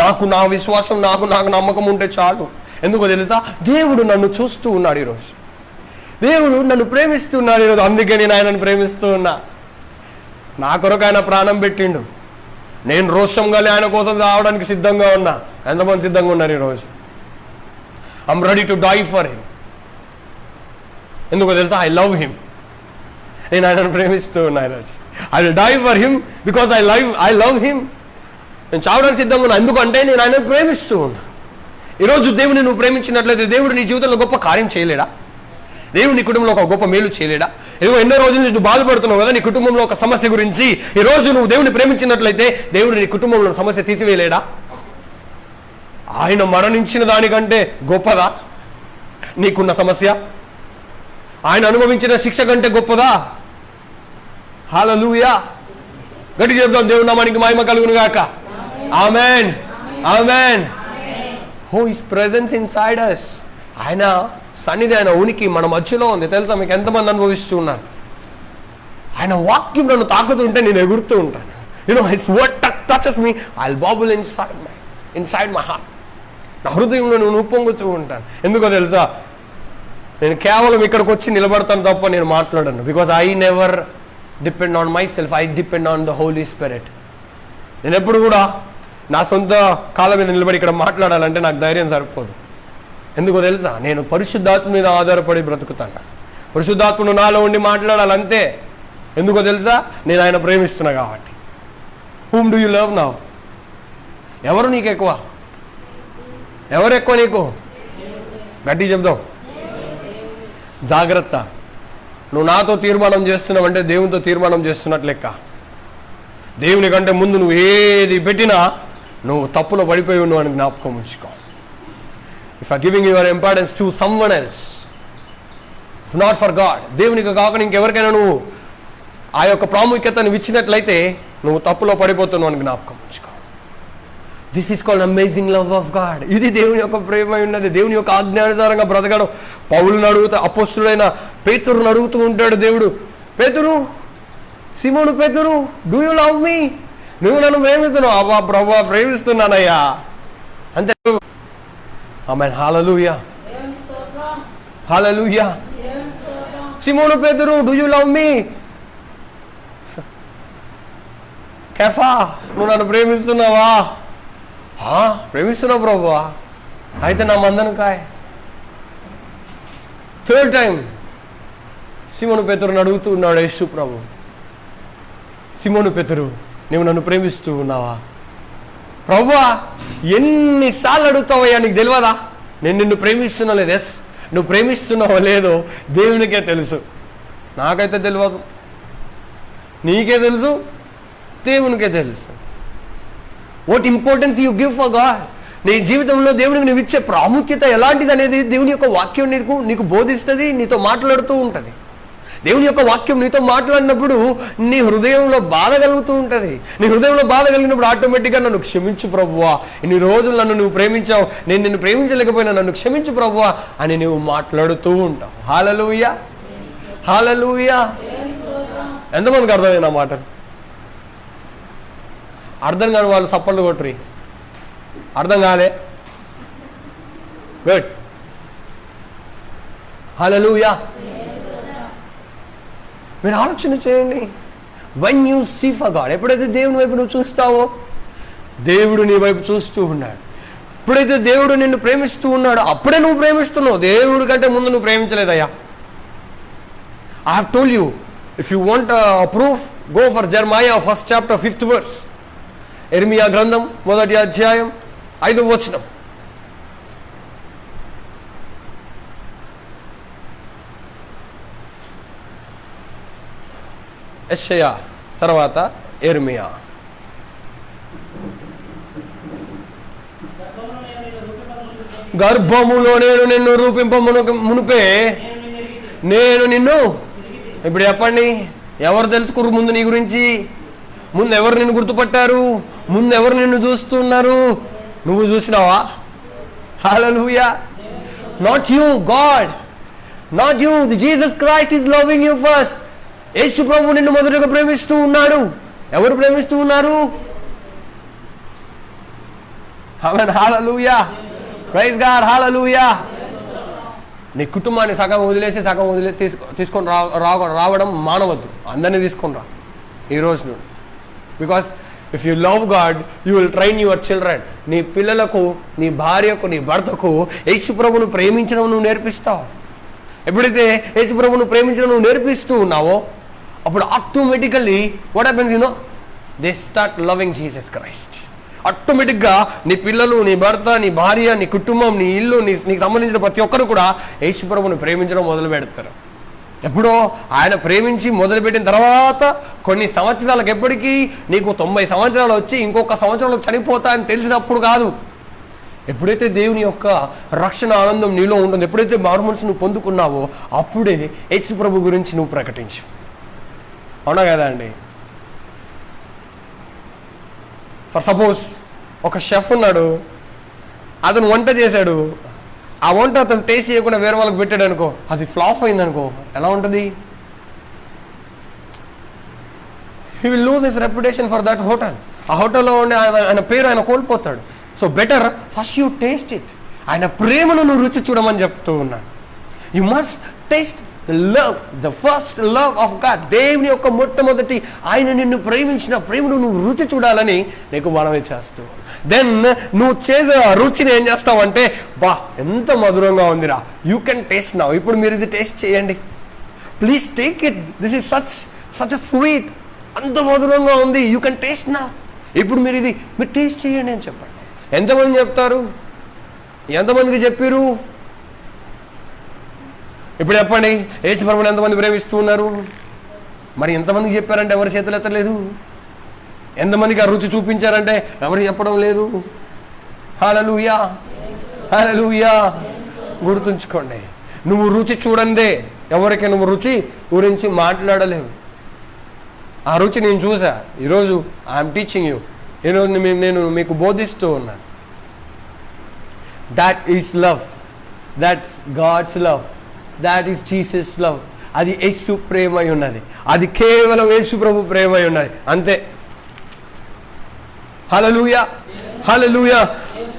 నాకు నా విశ్వాసం, నాకు నమ్మకం ఉంటే చాలు. ఎందుకో తెలుసా? దేవుడు నన్ను చూస్తూ ఉన్నాడు ఈరోజు. దేవుడు నన్ను ప్రేమిస్తున్నాడు ఈరోజు. అందుకే నేను ఆయనను ప్రేమిస్తూ ఉన్నా. నా కొరకు ఆయన ప్రాణం పెట్టిండు. నేను రోషంగా ఆయన కోసం రావడానికి సిద్ధంగా ఉన్నా. ఎంతమంది సిద్ధంగా ఉన్నారు ఈరోజు? I am ready to die for him. ఎందుకో తెలుసా? I love him. నేను ఆయనను ప్రేమిస్తూ ఉన్నా ఈరోజు. I will die for him because I love him. నేను చావడానికి సిద్ధంగా ఉన్నా. ఎందుకంటే నేను ఆయనను ప్రేమిస్తూ ఉన్నా. ఈరోజు దేవుడిని నువ్వు ప్రేమించినట్లయితే దేవుడు నీ జీవితంలో గొప్ప కార్యం చేయలేడా? దేవుడు నీ కుటుంబంలో ఒక గొప్ప మేలు చేయలేడా? ఎన్నో రోజుల నుంచి నువ్వు బాధపడుతున్నావు కదా నీ కుటుంబంలో ఒక సమస్య గురించి. ఈరోజు నువ్వు దేవుడిని ప్రేమించినట్లయితే దేవుడు నీ కుటుంబంలో సమస్య తీసివేయలేడా? ఆయన మరణించిన దానికంటే గొప్పదా నీకున్న సమస్య? ఆయన అనుభవించిన శిక్ష కంటే గొప్పదా? హల్లెలూయా. గట్టిగా చెప్తాం, దేవుని నామానికి మహిమ కలుగును గాక. Amen, amen. Who is presence inside us. ఆయన సన్నిధి, ఆయన ఉనికి మన మధ్యలో ఉంది. తెలుసా మీకు ఎంతమంది అనుభవిస్తూ ఉన్నారు? ఆయన వాక్యం నన్ను తాకుతుంటే నేను ఎగురుతూ ఉంటాను. His word touches me, I will bubble inside my heart. నా హృదయంలో నేను ఉప్పొంగుతూ ఉంటాను. ఎందుకో తెలుసా? నేను కేవలం ఇక్కడికి వచ్చి నిలబడతాను తప్ప నేను మాట్లాడను. Because I never depend on myself, I depend on the holy spirit. నేను ఎప్పుడు కూడా నా సొంత కాళ్ళ మీద నిలబడి ఇక్కడ మాట్లాడాలంటే నాకు ధైర్యం సరిపోదు. ఎందుకో తెలుసా? నేను పరిశుద్ధాత్మ మీద ఆధారపడి బ్రతుకుతాను. పరిశుద్ధాత్మను నాలో ఉండి మాట్లాడాలంతే. ఎందుకో తెలుసా? నేను ఆయన ప్రేమిస్తున్నా కాబట్టి. Whom do you love now? ఎవరు నీకు ఎక్కువ? ఎవరు ఎక్కువ నీకు? గట్టి చెప్దాం. జాగ్రత్త. నువ్వు నాతో తీర్మానం చేస్తున్నావంటే దేవునితో తీర్మానం చేస్తున్నట్లు లెక్క. దేవుని కంటే ముందు నువ్వు ఏది పెట్టినా నువ్వు తప్పులో పడిపోయి ఉన్నావు అని జ్ఞాపకం ఉంచుకో. If are giving your importance to someone else, if not for God, దేవునికి కాకుండా ఇంకెవరికైనా నువ్వు ఆ యొక్క ప్రాముఖ్యతను ఇచ్చినట్లయితే నువ్వు తప్పులో పడిపోతున్నావు అని జ్ఞాపకం ఉంచుకో. This is called amazing love of God. ఇది దేవుని యొక్క ప్రేమ ఉన్నది. దేవుని యొక్క ఆజ్ఞానుసారంగా బ్రతకడం. పౌలుని అడుగుతా, అపోస్తుడైన పేతురుని అడుగుతూ ఉంటాడు దేవుడు, పేతురు, సిమోను పేతురు, డూ యూ లవ్ మీ? నువ్వు నన్ను ప్రేమిస్తున్నావు? అబ్బా ప్రభువా ప్రేమిస్తున్నానయ్యా అంతే. ఆమేన్, హల్లెలూయా, హల్లెలూయా. సిమోను పేతురు, డూ యూ లవ్ మీ? కేఫా, నువ్వు నన్ను ప్రేమిస్తున్నావా? ప్రేమిస్తున్నావు ప్రభువా, అయితే నా మందను కాయ్. థర్డ్ టైం సిమోను పేతురుని అడుగుతూ ఉన్నాడు యేసు ప్రభు, సిమోను పేతురు, నువ్వు నన్ను ప్రేమిస్తూ ఉన్నావా? ప్రభువా, ఎన్నిసార్లు అడుగుతావయ్యా, నీకు తెలియదా నేను నిన్ను ప్రేమిస్తున్నా లేదు? ఎస్, నువ్వు ప్రేమిస్తున్నావో లేదో దేవునికే తెలుసు, నాకైతే తెలియదు. నీకే తెలుసు, దేవునికే తెలుసు. What importance you give for God. నీ జీవితంలో దేవునికి నువ్వు ఇచ్చే ప్రాముఖ్యత ఎలాంటిది అనేది దేవుని యొక్క వాక్యం నీకు బోధిస్తుంది, నీతో మాట్లాడుతూ ఉంటుంది. దేవుని యొక్క వాక్యం నీతో మాట్లాడినప్పుడు నీ హృదయంలో బాధ కలుగుతూ ఉంటుంది. నీ హృదయంలో బాధ కలిగినప్పుడు ఆటోమేటిక్గా నన్ను క్షమించు ప్రభువా, ఇన్ని రోజులు నన్ను నువ్వు ప్రేమించావు, నేను నిన్ను ప్రేమించలేకపోయినా నన్ను క్షమించు ప్రభువా అని నువ్వు మాట్లాడుతూ ఉంటావు. హల్లెలూయా, హల్లెలూయా. ఎంతమందికి అర్థమైంది ఆ మాట? అర్థం కాని వాళ్ళు సప్పళ్ళు కొట్టరి. అర్థం కాలే? Good, hallelujah. మీరు ఆలోచన చేయండి. When you see for God, ఎప్పుడైతే దేవుని వైపు నువ్వు చూస్తావో దేవుడు నీ వైపు చూస్తూ ఉన్నాడు. ఎప్పుడైతే దేవుడు నిన్ను ప్రేమిస్తూ ఉన్నాడో అప్పుడే నువ్వు ప్రేమిస్తున్నావు. దేవుడి కంటే ముందు నువ్వు ప్రేమించలేదయ్యా. I have told you, if you want proof, go for Jeremiah 1st chapter 5th verse. యెర్మీయా గ్రంథం 1వ అధ్యాయం 5వ వచనం. యెషయా తర్వాత యెర్మీయా. గర్భములో నేను నిన్ను మునుపే నేను నిన్ను. ఇప్పుడు చెప్పండి, ఎవరు తెలుసుకుర్రు ముందు నీ గురించి? ముందు ఎవరు నిన్ను గుర్తుపట్టారు? ముందు ఎవరు నిన్ను చూస్తున్నారు? నువ్వు చూసినావా? Hallelujah. Not you, God. Not you. Jesus Christ is loving you first. Yesu ప్రభువు నిన్ను మొదటగా ప్రేమిస్తూ ఉన్నాడు. ఎవరు ప్రేమిస్తూ ఉన్నారు? Amen. Hallelujah. Praise God. Hallelujah. నీ కుటుంబాన్ని సగం వదిలేసి సగం తీసుకొని రావడం మానవద్దు. అందరినీ తీసుకొని రా ఈ రోజు నుండి. Because if you love God you will train your children. నీ పిల్లలకు, నీ భార్యకు, నీ భర్తకు యేసు ప్రభువును ప్రేమించడం నువ్వు నేర్పిస్తావు. ఎప్పుడైతే యేసు ప్రభువును ప్రేమించడం నువ్వు నేర్పిస్తూ ఉన్నావో అప్పుడు automatically what happens you know, they start loving Jesus Christ. ఆటోమేటిక్గా నీ పిల్లలు, నీ భర్త, నీ భార్య, నీ కుటుంబం, నీ ఇల్లు, నీకు సంబంధించిన ప్రతి ఒక్కరు కూడా యేసు ప్రభువును ప్రేమించడం మొదలు పెడతారు. ఎప్పుడో ఆయన ప్రేమించి మొదలుపెట్టిన తర్వాత కొన్ని సంవత్సరాలకు, ఎప్పటికీ నీకు 90 సంవత్సరాలు వచ్చి ఇంకొక సంవత్సరంలో చనిపోతా అని తెలిసినప్పుడు కాదు. ఎప్పుడైతే దేవుని యొక్క రక్షణ ఆనందం నీలో ఉంటుందో, ఎప్పుడైతే మారుమనసు నువ్వు పొందుకున్నావో అప్పుడే యేసు ప్రభు గురించి నువ్వు ప్రకటించు. అవునా కదా అండి? ఫర్ సపోజ్ ఒక షెఫ్ ఉన్నాడు, అతను వంట చేశాడు. ఆ వంట అతను టేస్ట్ చేయకుండా వేరే వాళ్ళకి పెట్టాడు అనుకో, అది ఫ్లాప్ అయింది అనుకో, ఎలా ఉంటుంది? He will lose his reputation for that hotel. ఆ హోటల్లో ఉండే ఆయన పేరు ఆయన కోల్పోతాడు. So better first you taste it. ఆయన ప్రేమను నువ్వు రుచి చూడమని చెప్తూ ఉన్నాను. You must taste love, the first love of God. దేవుని యొక్క మొట్టమొదటి ఆయన నిన్ను ప్రేమించిన ప్రేమను నువ్వు రుచి చూడాలని నీకు మనవి చేస్తూ, దెన్ నువ్వు చేసే ఆ రుచిని ఏం చేస్తావంటే, బా ఎంత మధురంగా ఉందిరా, యూ కెన్ టేస్ట్ నౌ. ఇప్పుడు మీరు ఇది టేస్ట్ చేయండి, please take it, this is such a sweet, అంత మధురంగా ఉంది, యూ కెన్ టేస్ట్ నౌ. ఇప్పుడు మీరు టేస్ట్ చేయండి అని చెప్పండి. ఎంతమంది చెప్తారు? ఎంతమందికి చెప్పారు? ఇప్పుడు చెప్పండి, యేసు ప్రభువుని ఎంతమంది ప్రేమిస్తూ ఉన్నారు? మరి ఎంతమందికి చెప్పారంటే ఎవరి చేతులు ఎత్తలేదు. ఎంతమందికి ఆ రుచి చూపించారంటే ఎవరు చెప్పడం లేదు. హల్లెలూయా, హల్లెలూయా. గుర్తుంచుకోండి, నువ్వు రుచి చూడందే ఎవరికి నువ్వు రుచి గురించి మాట్లాడలేవు. ఆ రుచి నేను చూసా. ఈరోజు ఐఎమ్ టీచింగ్ యూ. ఈరోజు నేను మీకు బోధిస్తూ ఉన్నాను. That is love, that's God's love, that is Jesus love. అది యేసు ప్రేమై ఉన్నది, అది కేవలం యేసు ప్రభు ప్రేమై ఉన్నది, అంతే. Hallelujah, hallelujah.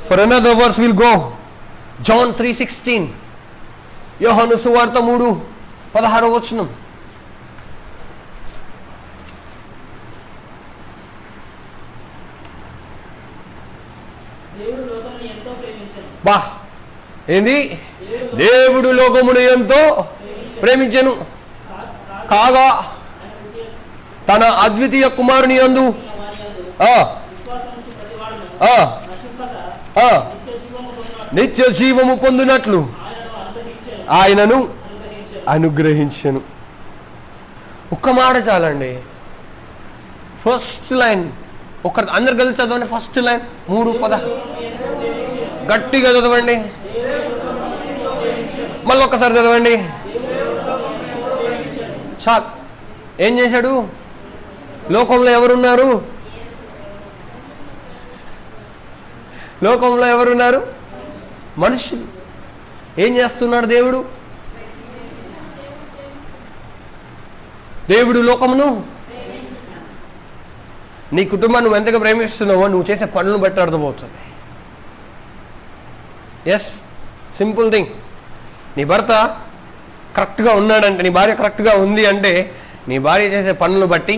For another verse will go. John 3:16, Yohanu సువార్త 3:16. బా ఏంది? దేవుడు లోకమును ఎంతో ప్రేమించెను కాగా తన అద్వితీయ కుమారుని యందు నిత్య జీవము పొందినట్లు ఆయనను అనుగ్రహించెను. ఒక్క మాట చాలండి. ఫస్ట్ లైన్ అందరు కలిసి చదవండి. ఫస్ట్ లైన్ 3:10 గట్టిగా చదవండి. మళ్ళీ ఒక్కసారి చదవండి. చాలు. ఏం చేశాడు? లోకంలో ఎవరున్నారు? లోకంలో ఎవరున్నారు? మనుషులు. ఏం చేస్తున్నాడు దేవుడు? దేవుడు లోకమును, నీ కుటుంబాన్ని నువ్వు ఎంతగా ప్రేమిస్తున్నావో నువ్వు చేసే పనులను బట్టి అర్థమవుతుంది. Yes, simple thing. నీ భర్త కరెక్ట్గా ఉన్నాడంటే, నీ భార్య కరెక్ట్గా ఉంది అంటే, నీ భార్య చేసే పనులను బట్టి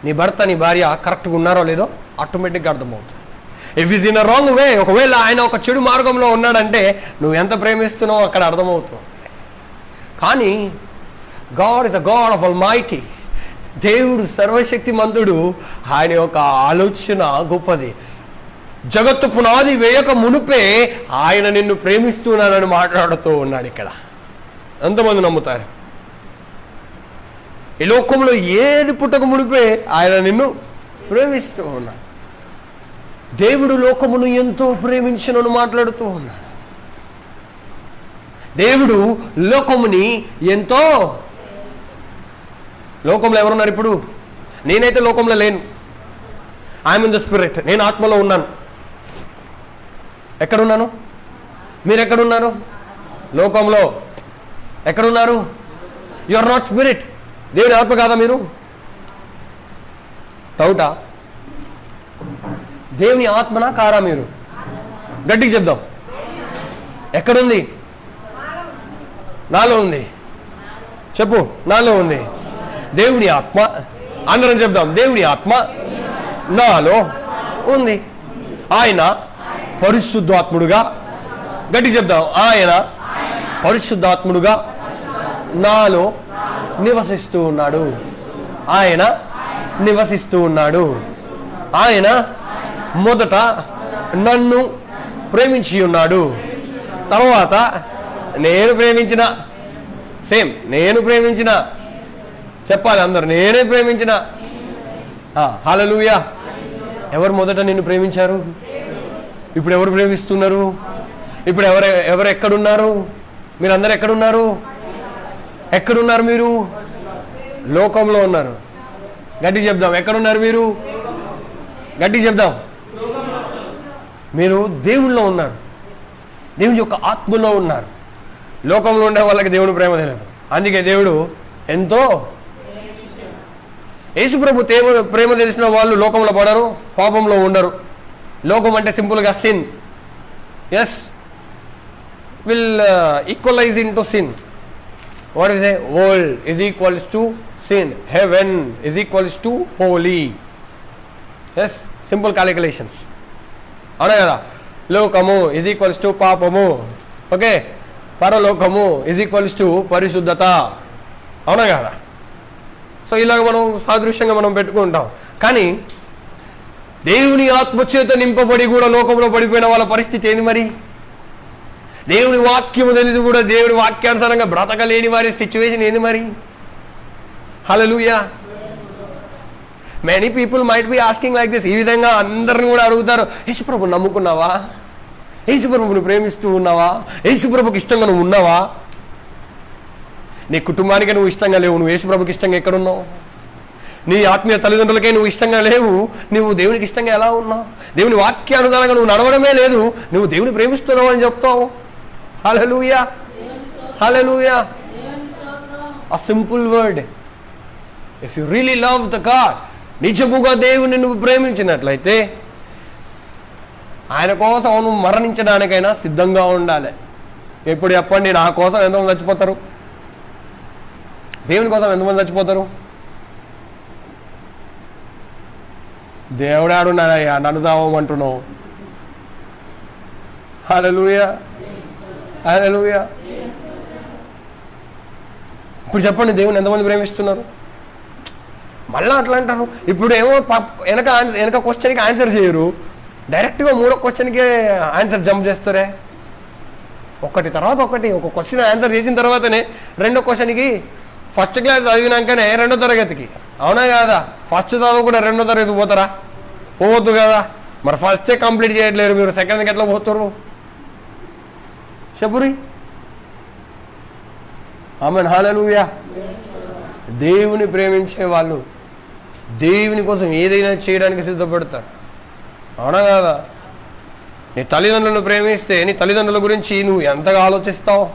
నీ భర్త, నీ భార్య కరెక్ట్గా ఉన్నారో లేదో ఆటోమేటిక్గా అర్థమవుతుంది. If is in a wrong way, ఒకవేళ ఆయన ఒక చెడు మార్గంలో ఉన్నాడంటే నువ్వు ఎంత ప్రేమిస్తున్నావో అక్కడ అర్థమవుతుంది. కానీ God is the God of almighty. దేవుడు సర్వశక్తిమంతుడు. ఆయన యొక్క ఆలోచన గొప్పది. జగత్తు పునాది వేయక మునుపే ఆయన నిన్ను ప్రేమిస్తున్నానని మాట్లాడుతూ ఉన్నాడు ఇక్కడ. ఎంతమంది నమ్ముతారు? ఈ లోకంలో ఏది పుట్టక మునిపే ఆయన నిన్ను ప్రేమిస్తూ ఉన్నాడు. దేవుడు లోకమును ఎంతో ప్రేమించునని మాట్లాడుతూ ఉన్నాడు. దేవుడు లోకముని ఎంతో. లోకంలో ఎవరున్నారు ఇప్పుడు? నేనైతే లోకంలో లేను. ఐఎమ్ ఇన్ ద స్పిరిట్, నేను ఆత్మలో ఉన్నాను. ఎక్కడున్నాను? మీరు ఎక్కడున్నారు? లోకంలో. ఎక్కడున్నారు? You are not spirit. దేవుని ఆత్మ కాదా మీరు? డౌటా? దేవుని ఆత్మనా కారా మీరు? గట్టిగా చెప్దాం. ఎక్కడుంది? నాలో ఉంది. చెప్పు, నాలో ఉంది. దేవుని ఆత్మ, అందరం చెప్దాం, దేవుని ఆత్మ నాలో ఉంది. ఆయన పరిశుద్ధాత్ముడుగా, గట్టిగా చెప్దాం, ఆయన పరిశుద్ధాత్ముడుగా నాలో నివసిస్తూ ఉన్నాడు. ఆయన నివసిస్తూ ఉన్నాడు. ఆయన మొదట నన్ను ప్రేమించి ఉన్నాడు. తర్వాత నేను ప్రేమించిన, సేమ్ నేను ప్రేమించిన, చెప్పాలి అందరు, నేనే ప్రేమించిన. హల్లెలూయా. ఎవరు మొదట నిన్ను ప్రేమించారు? ఇప్పుడు ఎవరు ప్రేమిస్తున్నారు? ఇప్పుడు ఎవరు ఎక్కడున్నారు? మీరందరూ ఎక్కడున్నారు? ఎక్కడున్నారు మీరు? లోకంలో ఉన్నారు. గట్టిగా చెప్దాం, ఎక్కడున్నారు మీరు? గట్టిగా చెప్దాం. మీరు దేవుళ్ళో ఉన్నారు, దేవుని యొక్క ఆత్మలో ఉన్నారు. లోకంలో ఉండే వాళ్ళకి దేవుని ప్రేమ తెలియదు. అందుకే దేవుడు ఎంతో, యేసుప్రభు ప్రేమ తెలిసిన వాళ్ళు లోకంలో పడరు, పాపంలో ఉండరు. లోకం అంటే సింపుల్గా sin. Yes, will equalize into sin. What is a? World is equals to sin, heaven is equals to holy. Yes, simple calculations, అవునా కదా? లోకము ఈజ్ ఈక్వల్స్ టు పాపము, ఓకే. పరలోకము ఈజ్ ఈక్వల్స్ టు పరిశుద్ధత, అవునా కదా? సో ఇలాగ మనం సాదృశ్యంగా మనం పెట్టుకుంటాం. కానీ దేవుని ఆత్మచేత నింపబడి కూడా లోకంలో పడిపోయిన వాళ్ళ పరిస్థితి ఏంది మరి? దేవుని వాక్యము తెలిసి కూడా దేవుని వాక్యానుసారంగా బ్రతకలేని వారి సిచ్యువేషన్ ఏంది మరి? Hallelujah. Many people might be asking like this. ఈ విధంగా అందరిని కూడా అడుగుతారు, యేసుప్రభుని నమ్ముకున్నావా? యేసుప్రభుని ప్రేమిస్తూ ఉన్నావా? యేసుప్రభుకి ఇష్టంగా నువ్వు ఉన్నావా? నీ కుటుంబానికే నువ్వు ఇష్టంగా లేవు, నువ్వు యేసుప్రభుకి ఇష్టంగా ఎక్కడున్నావు? నీ ఆత్మీయ తల్లిదండ్రులకే నువ్వు ఇష్టంగా లేవు, నువ్వు దేవునికి ఇష్టంగా ఎలా ఉన్నావు? దేవుని వాక్యానుసారంగా నువ్వు నడవడమే లేదు, నువ్వు దేవుని ప్రేమిస్తున్నావు అని చెప్తావు. హల్లెలూయా, హల్లెలూయా. A simple word. If you really love the God, నిజముగా దేవుని నువ్వు ప్రేమించినట్లయితే ఆయన కోసం నువ్వు మరణించడానికైనా సిద్ధంగా ఉండాలి. ఎప్పుడు చెప్పండి, నా కోసం ఎంతమంది చచ్చిపోతారు? దేవుని కోసం ఎంతమంది చచ్చిపోతారు? దేవుడు ఆడున్నాడయ్యా, నన్ను చావమంటున్నావు. హల్లెలూయా, హల్లెలూయా. ఇప్పుడు చెప్పండి, దేవుని ఎంతమంది ప్రేమిస్తున్నారు? మళ్ళీ అట్లా అంటారు. ఇప్పుడు ఏమో వెనక క్వశ్చన్కి ఆన్సర్ చేయరు, డైరెక్ట్గా మూడో క్వశ్చన్కి ఆన్సర్ జంప్ చేస్తారే. ఒకటి తర్వాత ఒకటి, ఒక క్వశ్చన్ ఆన్సర్ చేసిన తర్వాతనే రెండో క్వశ్చన్కి, ఫస్ట్ క్లాస్ చదివినాకనే రెండో తరగతికి, అవునా కాదా? ఫస్ట్ చదువుకుంటే రెండో తరగతి పోతారా? పోవద్దు కదా. మరి ఫస్టే కంప్లీట్ చేయట్లేరు మీరు, సెకండ్కి ఎట్లా పోతారు? చెప్పురి. ఆమేన్, హల్లెలూయా. దేవుని ప్రేమించే వాళ్ళు దేవుని కోసం ఏదైనా చేయడానికి సిద్ధపడతారు, అవునా కాదా? నీ తల్లిదండ్రులను ప్రేమిస్తే నీ తల్లిదండ్రుల గురించి నువ్వు ఎంతగా ఆలోచిస్తావు?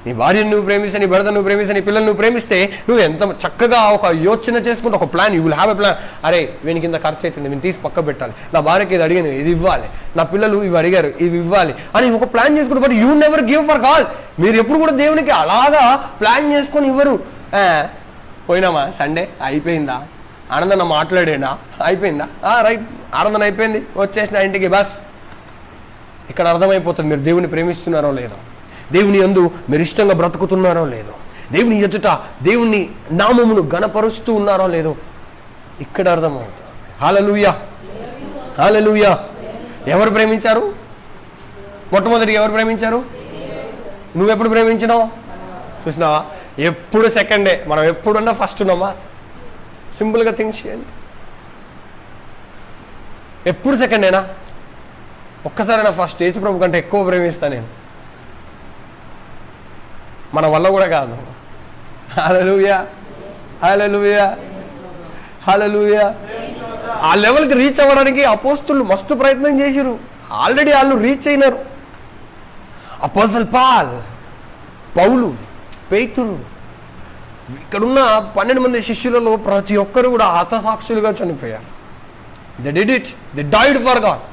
నీ భార్యను నువ్వు ప్రేమిస్తే, నీ భర్తను నువ్వు ప్రేమిస్తే, నీ పిల్లలు నువ్వు ప్రేమిస్తే నువ్వు ఎంత చక్కగా ఒక యోచన చేసుకుంటే, ఒక plan, you will have a plan. అరే వీనికి ఇంత ఖర్చు అవుతుంది, వీని తీసి పక్క పెట్టాలి, నా భార్యకి ఇది అడిగింది, ఇది ఇవ్వాలి, నా పిల్లలు ఇవి అడిగారు, ఇవి ఇవ్వాలి అని ఒక ప్లాన్ చేసుకుంటే. But you never give for God. మీరు ఎప్పుడు కూడా దేవునికి అలాగా ప్లాన్ చేసుకొని ఇవ్వరు. పోయినామా సండే, అయిపోయిందా? ఆనందన్న మాట్లాడేనా, అయిపోయిందా? రైట్, ఆనందన అయిపోయింది, వచ్చేసిన ఇంటికి బస్. ఇక్కడ అర్థమైపోతుంది మీరు దేవుని ప్రేమిస్తున్నారో లేదో, దేవుని యందు మీరు ఇష్టంగా బ్రతుకుతున్నారో లేదో, దేవుని ఎదుట దేవుని నామమును గణపరుస్తూ ఉన్నారో లేదో ఇక్కడ అర్థమవుతుంది. హల్లెలూయా, హల్లెలూయా. ఎవరు ప్రేమించారు? మొట్టమొదటిగా ఎవరు ప్రేమించారు? నువ్వెప్పుడు ప్రేమించినావు? చూసినావా? ఎప్పుడు సెకండే, మనం ఎప్పుడున్నా ఫస్ట్ ఉన్నామా? సింపుల్గా థింక్స్ చేయండి. ఎప్పుడు సెకండేనా? ఒక్కసారైనా ఫస్ట్? యేసుప్రభు కంటే ఎక్కువ ప్రేమిస్తా నేను, మన వల్ల కూడా కాదు. హల్లెలూయా, హల్లెలూయా, హల్లెలూయా. ఆ లెవెల్కి రీచ్ అవ్వడానికి అపోస్తులు మస్తు ప్రయత్నం చేసిరు. ఆల్రెడీ వాళ్ళు రీచ్ అయినారు. అపోస్తల్ పౌలు, పేతురు, ఇక్కడున్న 12 మంది శిష్యులలో ప్రతి ఒక్కరు కూడా హతసాక్షులుగా చనిపోయారు. They did it, they died for God.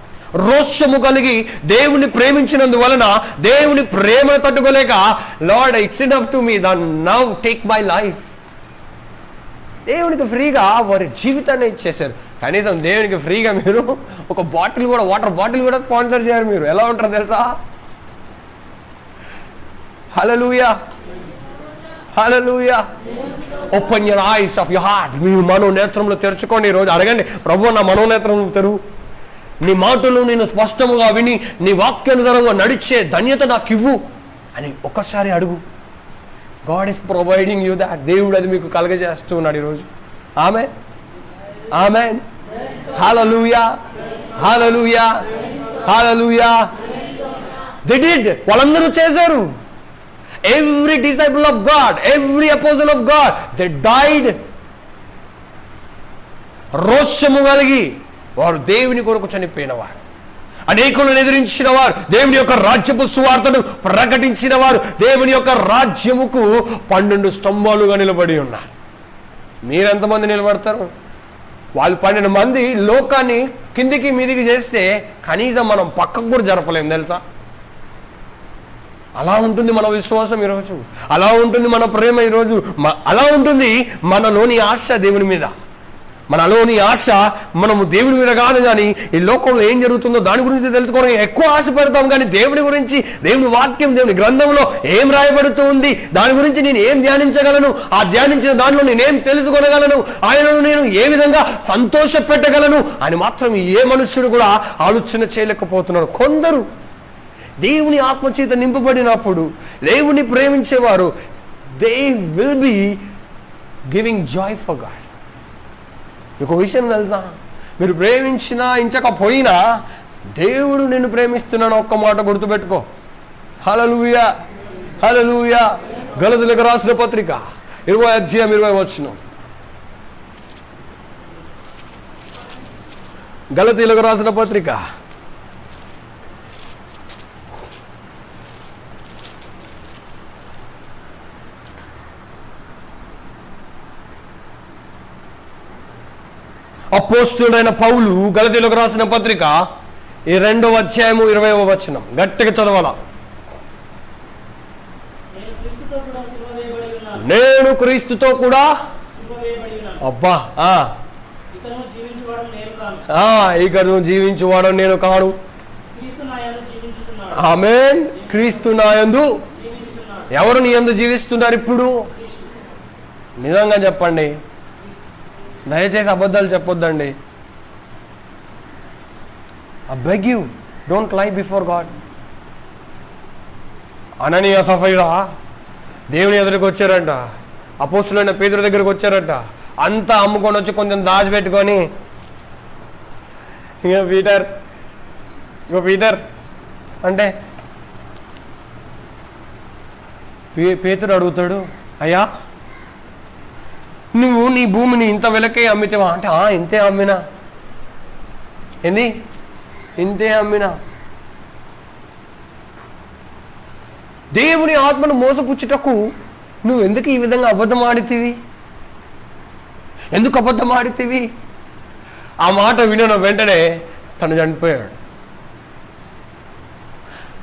రోషము కలిగి దేవుని ప్రేమించినందువలన దేవుని ప్రేమను తట్టుకోలేక, lord it's enough to me, now take my life. దేవునికి ఫ్రీగా వారి జీవితాన్ని ఇచ్చేశారు. కనీసం దేవునికి ఫ్రీగా మీరు ఒక బాటిల్ కూడా, వాటర్ బాటిల్ కూడా స్పాన్సర్ చేయరు. మీరు ఎలా ఉంటారు తెలుసా? Hallelujah, hallelujah. Open your eyes of your heart. మీ మనోనేత్రంలో తెరుచుకోండి. ఈరోజు అడగండి, ప్రభు నా మనోనేత్రం తెరువు, నీ మాటలు నేను స్పష్టంగా విని నీ వాక్యానుసారంగా నడిచే ధన్యత నాకు ఇవ్వు అని ఒక్కసారి అడుగు. God is providing you that. దేవుడు అది మీకు కలగజేస్తూ ఉన్నాడు ఈరోజు. ఆమేన్, ఆమేన్, హల్లెలూయా, హల్లెలూయా, హల్లెలూయా. దే డిడ్, వాళ్ళందరూ చేశారు. Every disciple of God, every apostle of God, they died. రోషము కలిగి వారు దేవుని కొరకు చనిపోయిన వారు, అనేకులను ఎదిరించిన వారు, దేవుని యొక్క రాజ్యపు సువార్తను ప్రకటించిన వారు, దేవుని యొక్క రాజ్యముకు 12 స్తంభాలుగా నిలబడి ఉన్నారు. మీరెంతమంది నిలబడతారు? వాళ్ళు 12 మంది లోకాన్ని కిందికి మీదికి చేస్తే కనీసం మనం పక్కకు కూడా జరపలేం తెలుసా? అలా ఉంటుంది మన విశ్వాసం ఈరోజు, అలా ఉంటుంది మన ప్రేమ ఈరోజు, అలా ఉంటుంది మనలోని ఆశ దేవుని మీద. మనలోని ఆశ మనము దేవుని మీద కాదు, కానీ ఈ లోకంలో ఏం జరుగుతుందో దాని గురించి తెలుసుకోవడం ఎక్కువ ఆశ పెడతాం. కానీ దేవుని గురించి, దేవుని వాక్యం, దేవుని గ్రంథంలో ఏం రాయబడుతూ ఉంది, దాని గురించి నేను ఏం ధ్యానించగలను, ఆ ధ్యానించిన దానిలో నేనేం తెలుసుకోగలను, ఆయనను నేను ఏ విధంగా సంతోష పెట్టగలను అని మాత్రం ఏ మనుష్యుడు కూడా ఆలోచన చేయలేకపోతున్నాడు. కొందరు దేవుని ఆత్మచేత నింపబడినప్పుడు, దేవుని ప్రేమించేవారు, they will be giving Joy for God. మీకు విషయం తెలుసా? మీరు ప్రేమించినా ఇంచకపోయినా దేవుడు నిన్ను ప్రేమిస్తున్నాను ఒక్క మాట గుర్తుపెట్టుకో. హల్లెలూయా, హల్లెలూయా. గలతీయులకు రాసిన పత్రిక 20:20. గలతీయులకు రాసిన పత్రిక అపోస్తలుడైన పౌలు గలతీయులకు రాసిన పత్రిక 2:20. గట్టిగా చదవాలా. నేను క్రీస్తుతో కూడా, అబ్బా, ఇక నువ్వు జీవించువాడు నేను కాను. ఆమేన్. క్రీస్తు నాయందు. ఎవరు నీ యందు జీవిస్తున్నారు ఇప్పుడు? నిజంగా చెప్పండి, దయచేసి అబద్ధాలు చెప్పొద్దండి. I beg you, don't lie before God. అననీయ సఫీరా దేవుని ఎదురుకు వచ్చారంట, అపోస్తలుడైన పేతురు దగ్గరకు వచ్చారంట. అంతా అమ్ముకొని వచ్చి కొంచెం దాచిపెట్టుకొని, ఇగో పీటర్ అంటే పేతురు అడుగుతాడు, అయ్యా నువ్వు నీ భూమిని ఇంత వెలకే అమ్మితేవా అంటే, ఇంతే అమ్మినా. ఏంది? ఇంతే అమ్మినా. దేవుని ఆత్మను మోసపుచ్చుటకు నువ్వు ఎందుకు ఈ విధంగా అబద్ధం ఆడితివి? ఎందుకు అబద్ధం ఆడితివి? ఆ మాట విన్న వెంటనే తను చనిపోయాడు.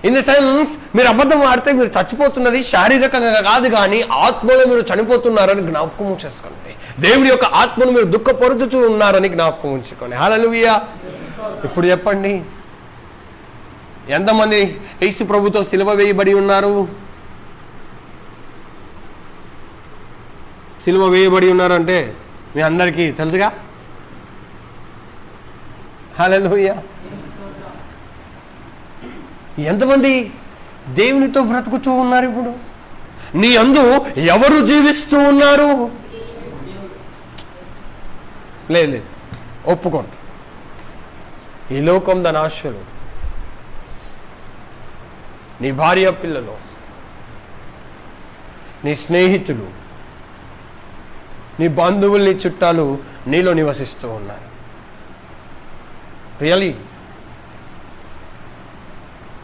ఇన్ ది సెన్స్, మీరు అబద్ధం ఆడితే మీరు చచ్చిపోతున్నది శారీరకంగా కాదు, కానీ ఆత్మలో మీరు చనిపోతున్నారని జ్ఞాపకం చేసుకోండి. దేవుడి యొక్క ఆత్మను మీరు దుఃఖపరుచుతూ ఉన్నారని జ్ఞాపకం ఉంచుకోండి. హల్లెలూయా. ఇప్పుడు చెప్పండి, ఎంతమంది యేసు ప్రభుతో సిలువ వేయబడి ఉన్నారు? సిలువ వేయబడి ఉన్నారంటే మీ అందరికీ తెలుసుగా. హల్లెలూయా. ఎంతమంది దేవునితో బ్రతుకుతూ ఉన్నారు? ఇప్పుడు నీ యందు ఎవరు జీవిస్తూ ఉన్నారు? లేదు, ఒప్పుకోండి. ఈ లోకం దాని ఆశలు, నీ భార్య పిల్లలు, నీ స్నేహితులు, నీ బంధువులు, నీ చుట్టాలు నీలో నివసిస్తూ ఉన్నారు. రియలీ.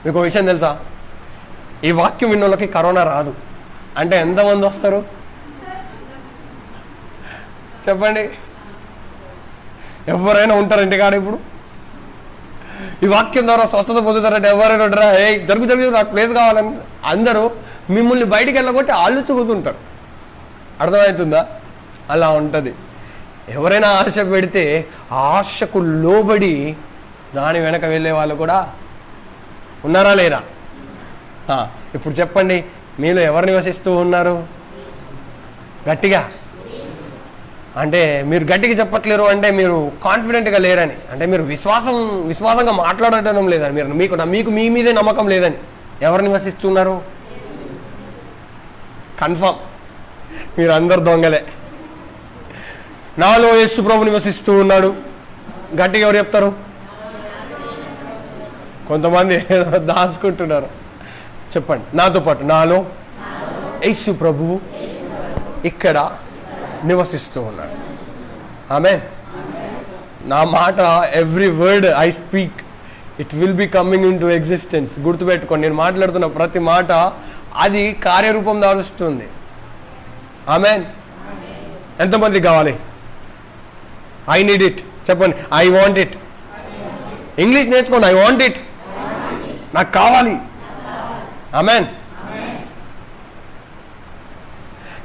మీకు ఒక విషయం తెలుసా, ఈ వాక్యం విన్నోళ్ళకి కరోనా రాదు అంటే ఎంతమంది వస్తారు చెప్పండి? ఎవరైనా ఉంటారు ఇంటికాడ? ఇప్పుడు ఈ వాక్యం ద్వారా స్వస్థత పొందుతారంటే ఎవరైనా ఉంటారా? జరుగు నాకు ప్లేస్ కావాలని అందరూ మిమ్మల్ని బయటికి వెళ్ళగొట్టి ఆళ్ళు చూగుతుంటారు. అర్థమవుతుందా? అలా ఉంటుంది. ఎవరైనా ఆశ పెడితే ఆ ఆశకు లోబడి దాని వెనక వెళ్ళే వాళ్ళు కూడా ఉన్నారా లేరా? ఇప్పుడు చెప్పండి, మీలో ఎవరు నివసిస్తూ ఉన్నారు? గట్టిగా అంటే మీరు గట్టిగా చెప్పట్లేరు అంటే మీరు కాన్ఫిడెంట్గా లేరని, అంటే మీరు విశ్వాసంగా మాట్లాడటం లేదని, మీకు మీ మీదే నమ్మకం లేదని. ఎవరు నివసిస్తున్నారు? కన్ఫర్మ్ మీరు అందరు దొంగలే. నాలో యేసు ప్రభు నివసిస్తూ ఉన్నాడు. గట్టిగా ఎవరు చెప్తారు? కొంతమంది దాచుకుంటున్నారు. చెప్పండి నాతో పాటు, నాలో యేసు ప్రభువు ఇక్కడ నివసిస్తూ ఉన్నాడు. ఆమేన్. నా మాట, every word I speak it will be coming in to existence. గుర్తుపెట్టుకోండి, నేను మాట్లాడుతున్న ప్రతి మాట అది కార్యరూపం దాలుస్తుంది. ఆమేన్. ఎంతమంది కావాలి? I need it. చెప్పండి, ఐ వాంట్ ఇట్. ఇంగ్లీష్ నేర్చుకోండి. ఐ వాంట్ ఇట్, నాకు కావాలి. ఆమేన్.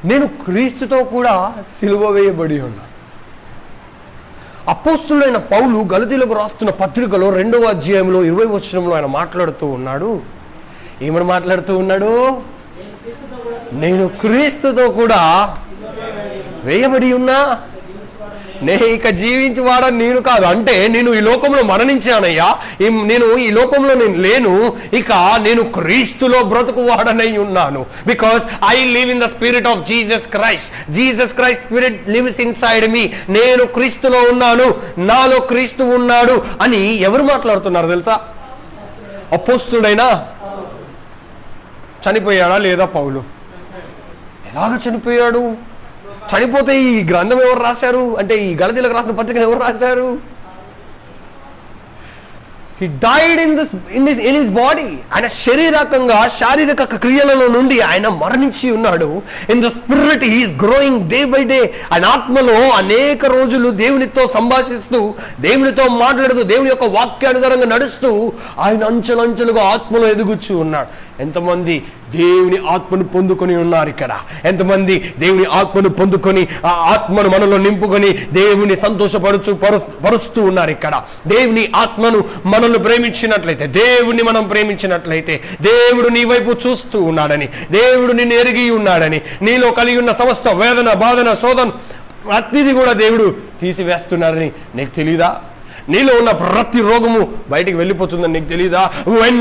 నేను క్రీస్తుతో కూడా సిలువ వేయబడి ఉన్నా. అపోస్తులైన పౌలు గలతీయులకు రాస్తున్న పత్రికలో 2వ అధ్యాయంలో 20వ వచనంలో ఆయన మాట్లాడుతూ ఉన్నాడు. ఏమని మాట్లాడుతూ ఉన్నాడు? నేను క్రీస్తుతో కూడా వేయబడి ఉన్నా, నేను ఇక జీవించేవాడని నేను కాదు. అంటే నేను ఈ లోకంలో మరణించానయ్యా, నేను ఈ లోకంలో నేను లేను, ఇక నేను క్రీస్తులో బ్రతుకువాడనై ఉన్నాను. Because I live in the spirit of Jesus Christ spirit lives inside me. నేను క్రీస్తులో ఉన్నాను, నాలో క్రీస్తు ఉన్నాడు అని ఎవరు మాట్లాడుతున్నారు తెలుసా? అపోస్తుడైనా చనిపోయాడా లేదా పౌలు? ఎలాగ చనిపోయాడు? చనిపోతే ఈ గ్రంథం ఎవరు రాశారు అంటే ఈ గలతీయులకు రాసిన పత్రికను ఎవరు రాశారు? He died in his body. ఆయన శారీరక క్రియలలో నుండి ఆయన మరణించి ఉన్నాడు. In the spirit he is growing day by day. ఆయన ఆత్మలో అనేక రోజులు దేవునితో సంభాషిస్తూ, దేవునితో మాట్లాడుతూ, దేవుని యొక్క వాక్యానుసారంగా నడుస్తూ ఆయన అంచెలంచెలుగా ఆత్మలో ఎదుగుచూ ఉన్నాడు. ఎంతమంది దేవుని ఆత్మను పొందుకొని ఉన్నారు ఇక్కడ? ఎంతమంది దేవుని ఆత్మను పొందుకొని ఆ ఆత్మను మనలో నింపుకొని దేవుని పరుస్తూ ఉన్నారు ఇక్కడ? దేవుని ఆత్మను మనల్ని ప్రేమించినట్లయితే, దేవుని మనం ప్రేమించినట్లయితే, దేవుడు నీ వైపు చూస్తూ ఉన్నాడని, దేవుడు నిన్ను ఎరిగి ఉన్నాడని, నీలో కలిగి ఉన్న సమస్త వేదన, బాధన, శోధన ప్రతిది కూడా దేవుడు తీసివేస్తున్నాడని నీకు తెలీదా? నీలో ఉన్న ప్రతి రోగము బయటికి వెళ్ళిపోతుందని నీకు తెలీదా? when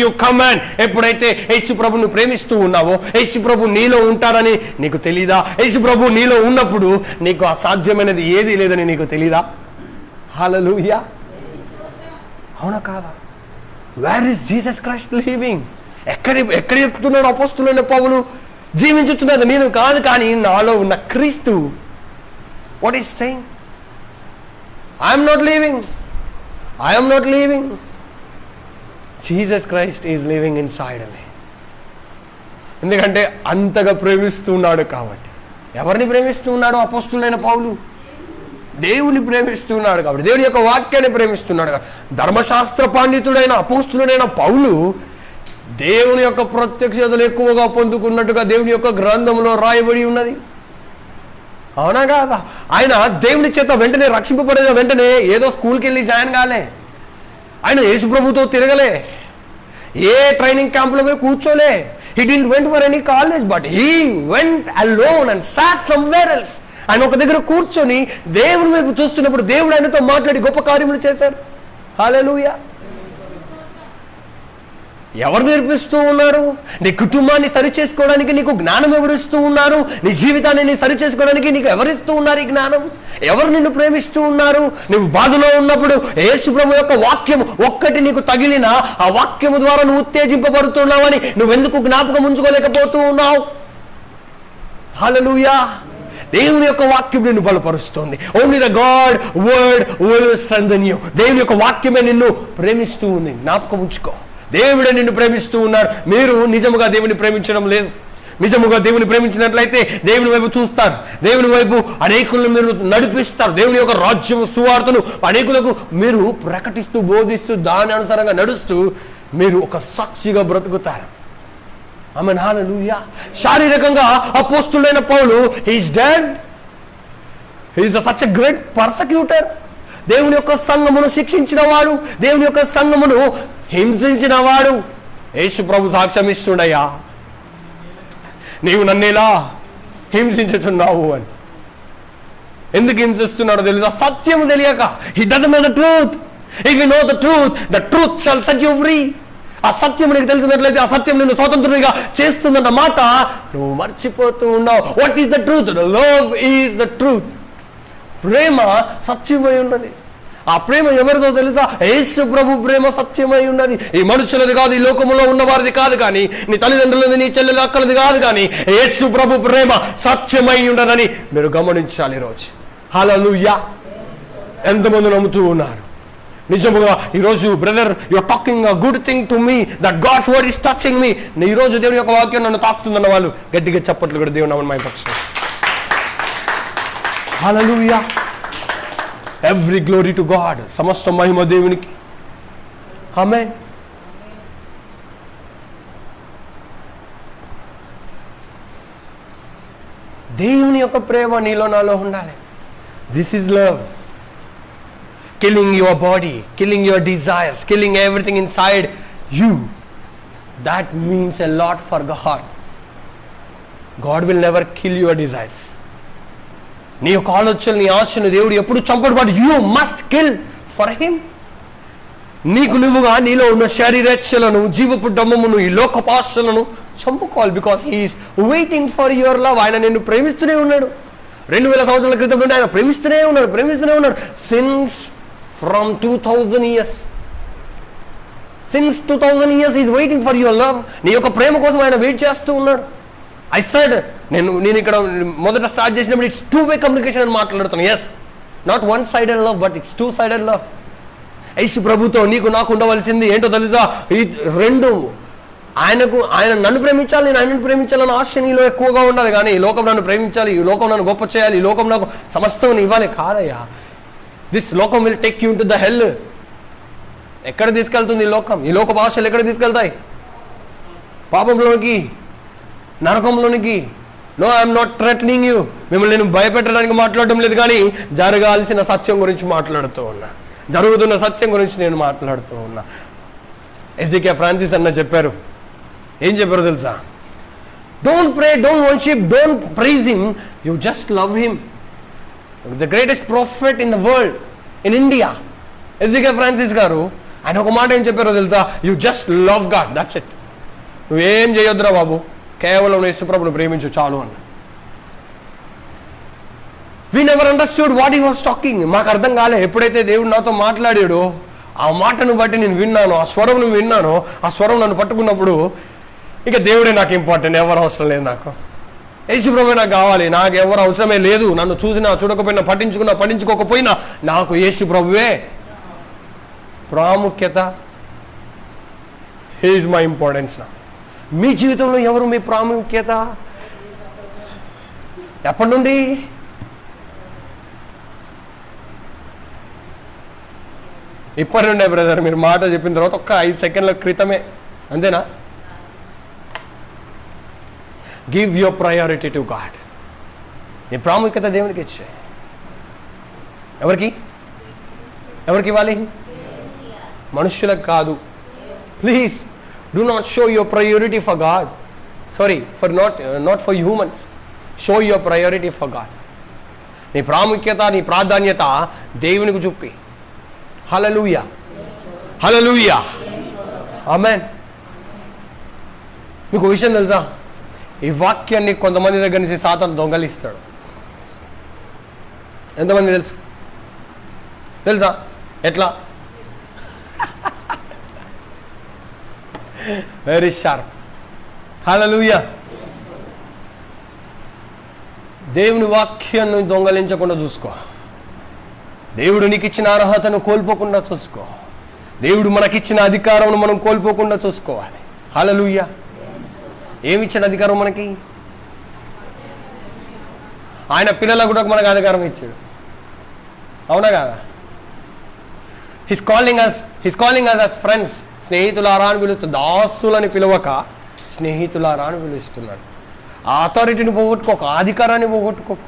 you command, ఎప్పుడైతే యేసు ప్రభుని ప్రేమిస్తూ ఉన్నావో, యేసు ప్రభు నీలో ఉంటారని నీకు తెలీదా? యేసు ప్రభు నీలో ఉన్నప్పుడు నీకు అసాధ్యమైనది ఏది లేదని నీకు తెలీదా? హల్లెలూయా. అవునా కాదా? Where is Jesus Christ living? ఎక్కడ చెప్తున్నాడు అపోస్తులైన పౌలు? జీవించుతున్నది నేను కాదు, కానీ నాలో ఉన్న క్రీస్తు. What is saying? I am not leaving. Jesus Christ is living inside me. ఎందుకంటే అంతగా ప్రేమిస్తున్నాడు కాబట్టి. ఎవరిని ప్రేమిస్తున్నాడు అపోస్తులైన పౌలు? దేవుని ప్రేమిస్తున్నాడు కాబట్టి, దేవుని యొక్క వాక్యాన్ని ప్రేమిస్తున్నాడు కాబట్టి. ధర్మశాస్త్ర పండితుడైన అపోస్తులైన పౌలు దేవుని యొక్క ప్రత్యక్షతలు ఎక్కువగా పొందుకున్నట్టుగా దేవుని యొక్క గ్రంథంలో రాయబడి ఉన్నది. అవునా కాదా? ఆయన దేవుని చేత వెంటనే రక్షింపబడిన వెంటనే ఏదో స్కూల్కి వెళ్ళి జాయిన్ కాలే, ఆయన యేసు ప్రభుతో తిరగలే, ఏ ట్రైనింగ్ క్యాంపులో పోయి కూర్చోలే. He didn't went for any college, but he went alone and sat somewhere else. ఆయన ఒక దగ్గర కూర్చొని దేవుని వైపు చూస్తున్నప్పుడు దేవుడు ఆయనతో మాట్లాడి గొప్ప కార్యములు చేశాడు. హల్లెలూయా. ఎవరు నేర్పిస్తూ ఉన్నారు? నీ కుటుంబాన్ని సరిచేసుకోవడానికి నీకు జ్ఞానం ఎవరిస్తూ ఉన్నారు? నీ జీవితాన్ని సరిచేసుకోవడానికి నీకు ఎవరిస్తూ ఉన్నారు ఈ జ్ఞానం? ఎవరు నిన్ను ప్రేమిస్తూ ఉన్నారు? నువ్వు బాధలో ఉన్నప్పుడు యేసు ప్రభు యొక్క వాక్యం ఒక్కటి నీకు తగిలినా ఆ వాక్యము ద్వారా నువ్వు ఉత్తేజింపబడుతున్నావని నువ్వెందుకు జ్ఞాపకం ఉంచుకోలేకపోతూ ఉన్నావు? హల్లెలూయా. దేవుని యొక్క వాక్యం నిన్ను బలపరుస్తుంది. Only the God word will strengthen you. దేవుని యొక్క వాక్యమే నిన్ను ప్రేమిస్తూ ఉంది. జ్ఞాపకం ఉంచుకో, దేవుడే నిన్ను ప్రేమిస్తూ ఉన్నాడు. మీరు నిజముగా దేవుని ప్రేమించడం లేదు. నిజముగా దేవుని ప్రేమించినట్లయితే దేవుని వైపు చూస్తారు, దేవుని వైపు అనేకులను మీరు నడిపిస్తారు. దేవుని యొక్క రాజ్యం సువార్తను అనేకులకు మీరు ప్రకటిస్తూ బోధిస్తూ దాని అనుసారంగా నడుస్తూ మీరు ఒక సాక్షిగా బ్రతుకుతారు. ఆమేన్, హల్లెలూయా. శారీరకంగా అపోస్తులైన పౌలు he's dead, he's such a great persecutor. దేవుని యొక్క సంఘమును శిక్షించిన వాడు, దేవుని యొక్క సంఘమును హింసించిన వాడు. యేసు ప్రభు సాక్ష్యం ఇస్తుండయ్యా, నీవు నన్నేలా హింసించుచున్నావు అని. ఎందుకు హింసిస్తున్నాడో తెలుసా? సత్యము తెలియక. హి doesn't know the truth. If you know the truth, the truth shall set you free. ఆ సత్యం నీకు తెలిసినట్లయితే ఆ సత్యం నిన్ను స్వతంత్రునిగా చేస్తుందన్న మాట నువ్వు మర్చిపోతూ ఉన్నావు. What is the truth? Love is the truth. ప్రేమ సత్యమై ఉన్నది. ఆ ప్రేమ ఎవరిదో తెలుసా? యేసు ప్రభు ప్రేమ సత్యమై ఉన్నది. ఈ మనుషులది కాదు, ఈ లోకములో ఉన్నవారిది కాదు, కానీ నీ తల్లిదండ్రులది, నీ చెల్లెలు అక్కలది కాదు, కానీ యేసు ప్రభు ప్రేమ సత్యమై ఉన్నదని మీరు గమనించాలి ఈరోజు. హల్లెలూయా. ఎంతమంది నమ్ముతూ ఉన్నారు? నిజముగా ఈరోజు brother, you are talking a good thing to me, that God's word is touching me. ఈరోజు దేవుని యొక్క వాక్యం నన్ను తాకుతుందన్న వాళ్ళు గట్టిగా చప్పట్లు కూడా దేవుని నామమున మహిమపరచండి. Hallelujah. Every glory to God. సమస్త మహిమ దేవునికి. ఆమేన్. దేవుని యొక్క ప్రేమ నీలో నాలో ఉండాలి. This is love. Killing your body, killing your desires, killing everything inside you. That means a lot for God. God will never kill your desires. నీ యొక్క ఆలోచనలు, నీ ఆశను దేవుడు ఎప్పుడు చంపడు. But you must kill for him. నీకు నువ్వుగా నీలో ఉన్న శరీరేచ్ఛలను, జీవపు డమ్మమును, ఈ లోకపాశలను చంపుకోవాలి. Because he's waiting for your love. ఆయన నిన్ను ప్రేమిస్తూనే ఉన్నాడు. 2000 సంవత్సరాల క్రితం నుండి ఆయన ప్రేమిస్తూనే ఉన్నాడు. Since from 2000 years. Since 2000 years he is waiting for your love. నీ యొక్క ప్రేమ కోసం ఆయన వెయిట్ చేస్తూ ఉన్నాడు. I said, నేను ఇక్కడ మొదట స్టార్ట్ చేసినప్పుడు ఇట్స్ టూ వే కమ్యూనికేషన్ అని మాట్లాడుతాను. Yes, not one sided love, but it's two sided love. Yesu ప్రభుతో నీకు నాకు ఉండవలసింది ఏంటో తెలుసా? ఈ రెండు. ఆయన నన్ను ప్రేమించాలి, నేను ఆయనను ప్రేమించాలని ఆశ నీలో ఎక్కువగా ఉండాలి. కానీ ఈ లోకం నన్ను ప్రేమించాలి, ఈ లోకం నన్ను గొప్ప చేయాలి, ఈ లోకం నాకు సమస్తం ఇవ్వాలి కాదయ్యా. దిస్ లోకం will take you to the hell. ఎక్కడ తీసుకెళ్తుంది ఈ లోకం? ఈ లోక భాషలు ఎక్కడ తీసుకెళ్తాయి? పాపంలోనికి, నరకంలోనికి. No, I'm not threatening you. మిమ్మల్ని నేను భయపెట్టడానికి మాట్లాడడం లేదు, కానీ జరగాల్సిన సత్యం గురించి మాట్లాడుతూ ఉన్నా. జరుగుతున్న సత్యం గురించి నేను మాట్లాడుతూ ఉన్నా. ఎజికియా ఫ్రాన్సిస్ అన్న చెప్పారు. ఏం చెప్పారో తెలుసా? Don't pray, don't worship, don't praise him, you just love him. The greatest prophet in the world, in India, Ezekiah Francis గారు ఆయన ఒక మాట ఏం చెప్పారో తెలుసా? You just love God, that's it. నువ్వేం చేయొద్దురా బాబు, కేవలం యేసు ప్రభువును ప్రేమించు చాలు అన్న. We never understood what he was talking. మాకు అర్థం కాలే. ఎప్పుడైతే దేవుడు నాతో మాట్లాడాడో ఆ మాటను బట్టి నేను విన్నాను, ఆ స్వరం విన్నాను, ఆ స్వరం నన్ను పట్టుకున్నప్పుడు ఇక దేవుడే నాకు ఇంపార్టెంట్, ఎవరు అవసరం లేదు. నాకు యేసు ప్రభువే నాకు కావాలి. నాకు ఎవరు అవసరమే లేదు. నన్ను చూసినా చూడకపోయినా, పట్టించుకున్నా పట్టించుకోకపోయినా నాకు యేసు ప్రభువే ప్రాముఖ్యత. He is my importance. మీ జీవితంలో ఎవరు మీ ప్రాముఖ్యత? ఎప్పటి నుండి? ఇప్పటి నుండే బ్రదర్. మీరు మాట చెప్పిన తర్వాత ఒక్క 5 సెకండ్ల క్రితమే, అంతేనా? Give your priority to God. నీ ప్రాముఖ్యత దేవునికి ఇచ్చే. ఎవరికి ఇవ్వాలి? మనుష్యులకు కాదు. Please do not show your priority for God. Sorry, for not for humans. Show your priority for God. నీ ప్రాముఖ్యత, నీ ప్రాధాన్యత దేవునికి చూపి. హల్లెలూయా, హల్లెలూయా, ఆమేన్. మీకు విషయం తెలుసా? ఈ వాక్యాన్ని కొంతమంది దగ్గర నుంచి సాతాను దొంగలిస్తాడు. ఎంతమంది తెలుసా? ఎట్లా? Very sharp. హల్లెలూయా. దేవుని వాక్యాన్ని దొంగలించకుండా చూసుకో. దేవుడు నీకు ఇచ్చిన అర్హతను కోల్పోకుండా చూసుకో. దేవుడు మనకిచ్చిన అధికారం మనం కోల్పోకుండా చూసుకోవాలి. హల్లెలూయా. ఏమిచ్చిన అధికారం మనకి? ఆయన పిల్లలకు కూడా మనకు అధికారం ఇచ్చాడు. అవునా కదా? His calling us friends. స్నేహితులారా అని పిలుస్తుంది. దాసులని పిలవక స్నేహితులారా అని పిలుస్తున్నాడు. ఆ అథారిటీని పోగొట్టుకోక, అధికారాన్ని పోగొట్టుకోక.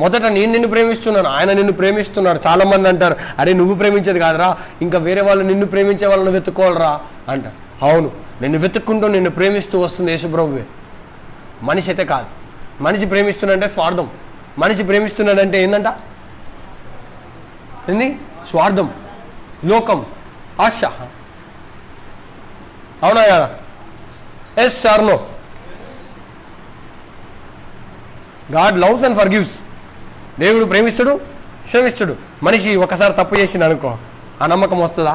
మొదట నేను నిన్ను ప్రేమిస్తున్నాను, ఆయన నిన్ను ప్రేమిస్తున్నాడు. చాలామంది అంటారు, అరే నువ్వు ప్రేమించేది కాదురా, ఇంకా వేరే వాళ్ళు నిన్ను ప్రేమించే వాళ్ళని వెతుక్కోవాలరా అంటారు. అవును, నిన్ను వెతుక్కుంటూ నిన్ను ప్రేమిస్తూ వస్తుంది యేసుప్రభువే. మనిషి అయితే కాదు. మనిషి ప్రేమిస్తున్నాడంటే స్వార్థం. మనిషి ప్రేమిస్తున్నాడంటే ఏందంట? ఏంది? స్వార్థం, లోకం, ఆశ. అవునా కదా? Yes sir no? God loves and forgives. దేవుడు ప్రేమిస్తుడు, క్షమిస్తుడు. మనిషి ఒకసారి తప్పు చేసింది అనుకో, ఆ నమ్మకం వస్తుందా?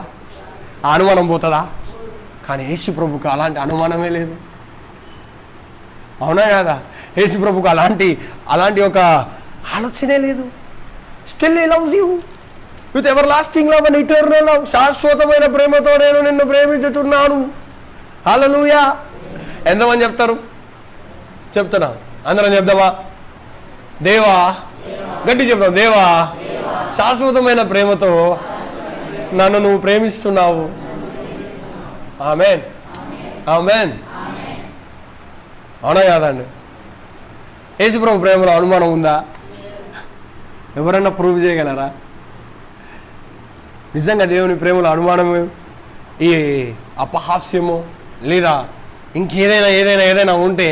ఆ అనుమానం పోతుందా? కానీ యేసు ప్రభుకు అలాంటి అనుమానమే లేదు. అవునా కదా? యేసు ప్రభుకు అలాంటి ఒక ఆలోచనే లేదు. Still he loves you with ever lasting love and eternal love. శాశ్వతమైన ప్రేమతో నేను నిన్ను ప్రేమించుతున్నాను. హల్లెలూయా. ఎంతమంది చెప్తారు? చెప్తున్నా. అందరం చెప్దామా? దేవా, గట్టి చెప్తాం, దేవా శాశ్వతమైన ప్రేమతో నన్ను నువ్వు ప్రేమిస్తున్నావు. ఆమేన్, ఆమేన్. అవునా కాదండి? యేసుప్రభు ప్రేమలో అనుమానం ఉందా? ఎవరన్నా ప్రూవ్ చేయగలరా? నిజంగా దేవుని ప్రేమలో అనుమానము, ఈ అపహాస్యము లేదా ఇంకేదైనా ఉంటే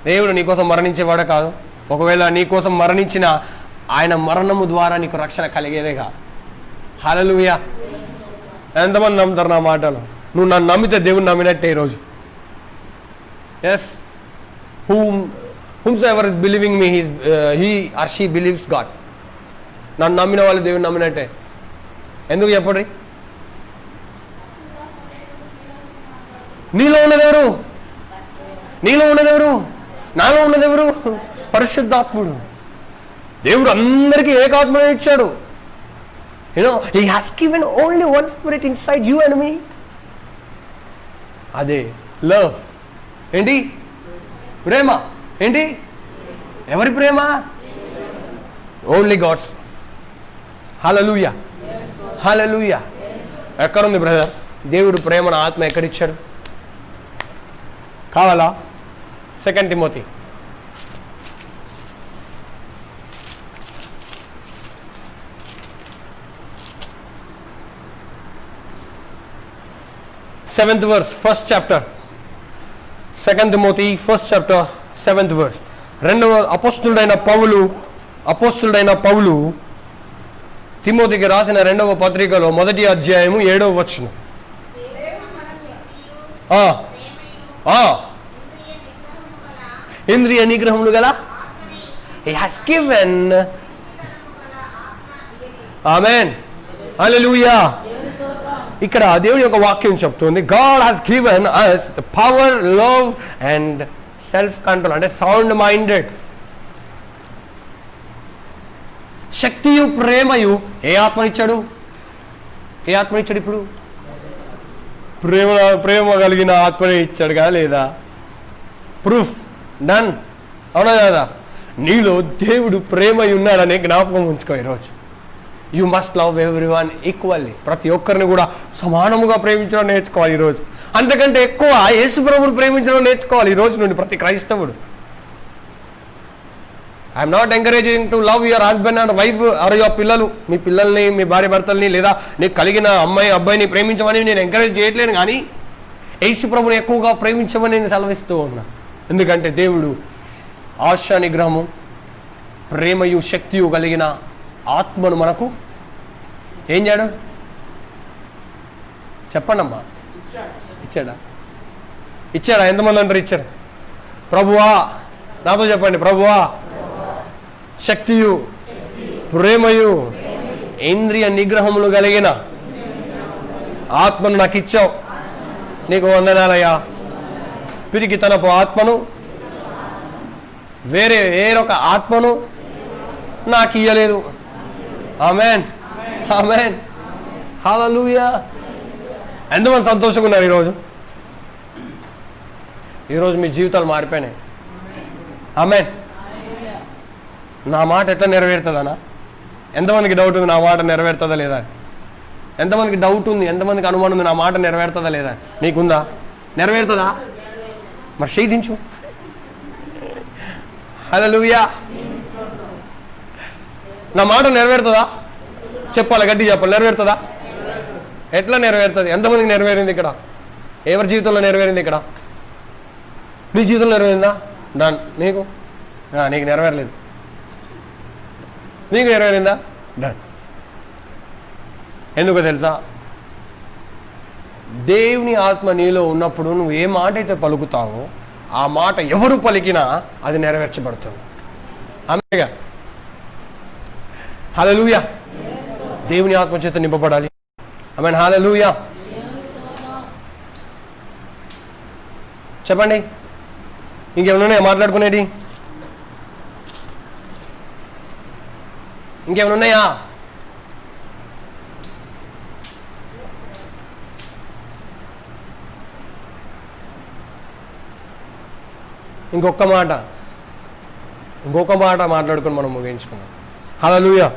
దేవుడు నీకోసం మరణించేవాడే కాదు. ఒకవేళ నీకోసం మరణించిన ఆయన మరణము ద్వారా నీకు రక్షణ కలిగేదే కాదు. హల్లెలూయా. ఎంతమంది నమ్ముతారు నా మాటలు? నువ్వు నన్ను నమ్మితే దేవుని నమ్మినట్టే ఈరోజు. Yes, whomsoever is believing me, he or she believes God. నన్ను నమ్మిన వాళ్ళు దేవుని నమ్మినట్టే. ఎందుకు చెప్పండి? నీలో ఉన్నదెవరు? నీలో ఉన్నదెవరు? నాలో ఉన్నదెవరు? పరిశుద్ధాత్ముడు. దేవుడు అందరికీ ఏకాత్మనే ఇచ్చాడు. he has given only one spirit inside you and me. అదే లవ్. ఏంటి? ప్రేమ. ఏంటి? ఎవరి ప్రేమ? Only God's. హల్లెలూయా, హల్లెలూయా. ఎక్కడుంది బ్రదర్ దేవుడు ప్రేమను ఆత్మ ఎక్కడిచ్చాడు? కావాలా? 2 Timothy 7th verse, 1st chapter. 2 Timothy 1st chapter 7th verse. రెండవ అపోస్తులుడైన పౌలు తిమోతికి రాసిన 2వ పత్రికలో 1వ అధ్యాయము 7వ వచనం. ఇంద్రియ నిగ్రహములు గల he has given. ఆమేన్, హల్లెలూయా. ఇక్కడ దేవుని యొక్క వాక్యం చెప్తుంది, God has given us the power, love and self control, అంటే సౌండ్ మైండెడ్. శక్తియు ప్రేమయు ఏ ఆత్మనిచ్చాడు? ఏ ఆత్మనిచ్చాడు? ఇప్పుడు ప్రేమ కలిగిన ఆత్మనే ఇచ్చాడుగా లేదా? Proof done. అవునా కదా? నీలో దేవుడు ప్రేమ ఉన్నాడనే జ్ఞాపకం ఉంచుకో ఈరోజు. You must love everyone equally. ప్రతి ఒక్కరిని కూడా సమానముగా ప్రేమించడం నేర్చుకోవాలి ఈరోజు. అంతకంటే ఎక్కువ యేసు ప్రభువుని ప్రేమించడం నేర్చుకోవాలి ఈ రోజు నుండి ప్రతి క్రైస్తవుడు. I'm not encouraging to love your husband and wife or your పిల్లలు. మీ పిల్లల్ని, మీ భార్య భర్తల్ని లేదా నీకు కలిగిన అమ్మాయి అబ్బాయిని ప్రేమించమని నేను ఎంకరేజ్ చేయట్లేను, కానీ యేసు ప్రభుని ఎక్కువగా ప్రేమించమని నేను సెలవిస్తూ ఉన్నా. ఎందుకంటే దేవుడు ఆశా నిగ్రహము, ప్రేమయు శక్తియు కలిగిన ఆత్మను మనకు ఏం చేయడం? చెప్పండమ్మా. ఇచ్చాడా? ఎంతమంది అంటారు ఇచ్చారు? ప్రభువా, నాతో చెప్పండి. ప్రభువా, శక్తియు ప్రేమయు ఇంద్రియ నిగ్రహములు కలిగిన ఆత్మను నాకు ఇచ్చావు, నీకు వందనాలయ్యా. పిరికి తనపు ఆత్మను వేరొక ఆత్మను నాకు ఇయ్యలేదు. ఆమేన్, ఆమేన్, హల్లెలూయా. ఎంతమంది సంతోషంగా ఉన్నారు ఈరోజు మీ జీవితాలు మారిపోయినాయి. ఆమేన్. నా మాట ఎట్లా నెరవేరుతుందనా? ఎంతమందికి డౌట్ ఉంది నా మాట నెరవేరుతుందా లేదా? ఎంతమందికి డౌట్ ఉంది? ఎంతమందికి అనుమానం ఉంది నా మాట నెరవేరుతుందా లేదా? నీకుందా? నెరవేరుతుందా? మరి చేయించు. హల్లెలూయా. నా మాట నెరవేరుతుందా? చెప్పాలి, గట్టి చెప్పాలి. నెరవేరుతుందా? ఎట్లా నెరవేరుతుంది? ఎంతమందికి నెరవేరింది ఇక్కడ? ఎవరి జీవితంలో నెరవేరింది ఇక్కడ? నీ జీవితంలో నెరవేరిందా? డన్. నీకు నెరవేరలేదు. నీకు నెరవేరిందా? డన్. ఎందుకో తెలుసా? దేవుని ఆత్మ నీలో ఉన్నప్పుడు నువ్వు ఏ మాట అయితే పలుకుతావో ఆ మాట ఎవరు పలికినా అది నెరవేర్చబడుతుంది. ఆమేగా. హల్లెలూయా. దేవుని ఆత్మ చేత నింపబడాలి. ఆమేన్, హల్లెలూయా. చెప్పండి, ఇంకేమైనా మాట్లాడుకునేది? ఇంకేమైనా ఉన్నాయా? ఇంకొక మాట మాట్లాడుకొని మనం ముగించుకున్నాం. హల్లెలూయా.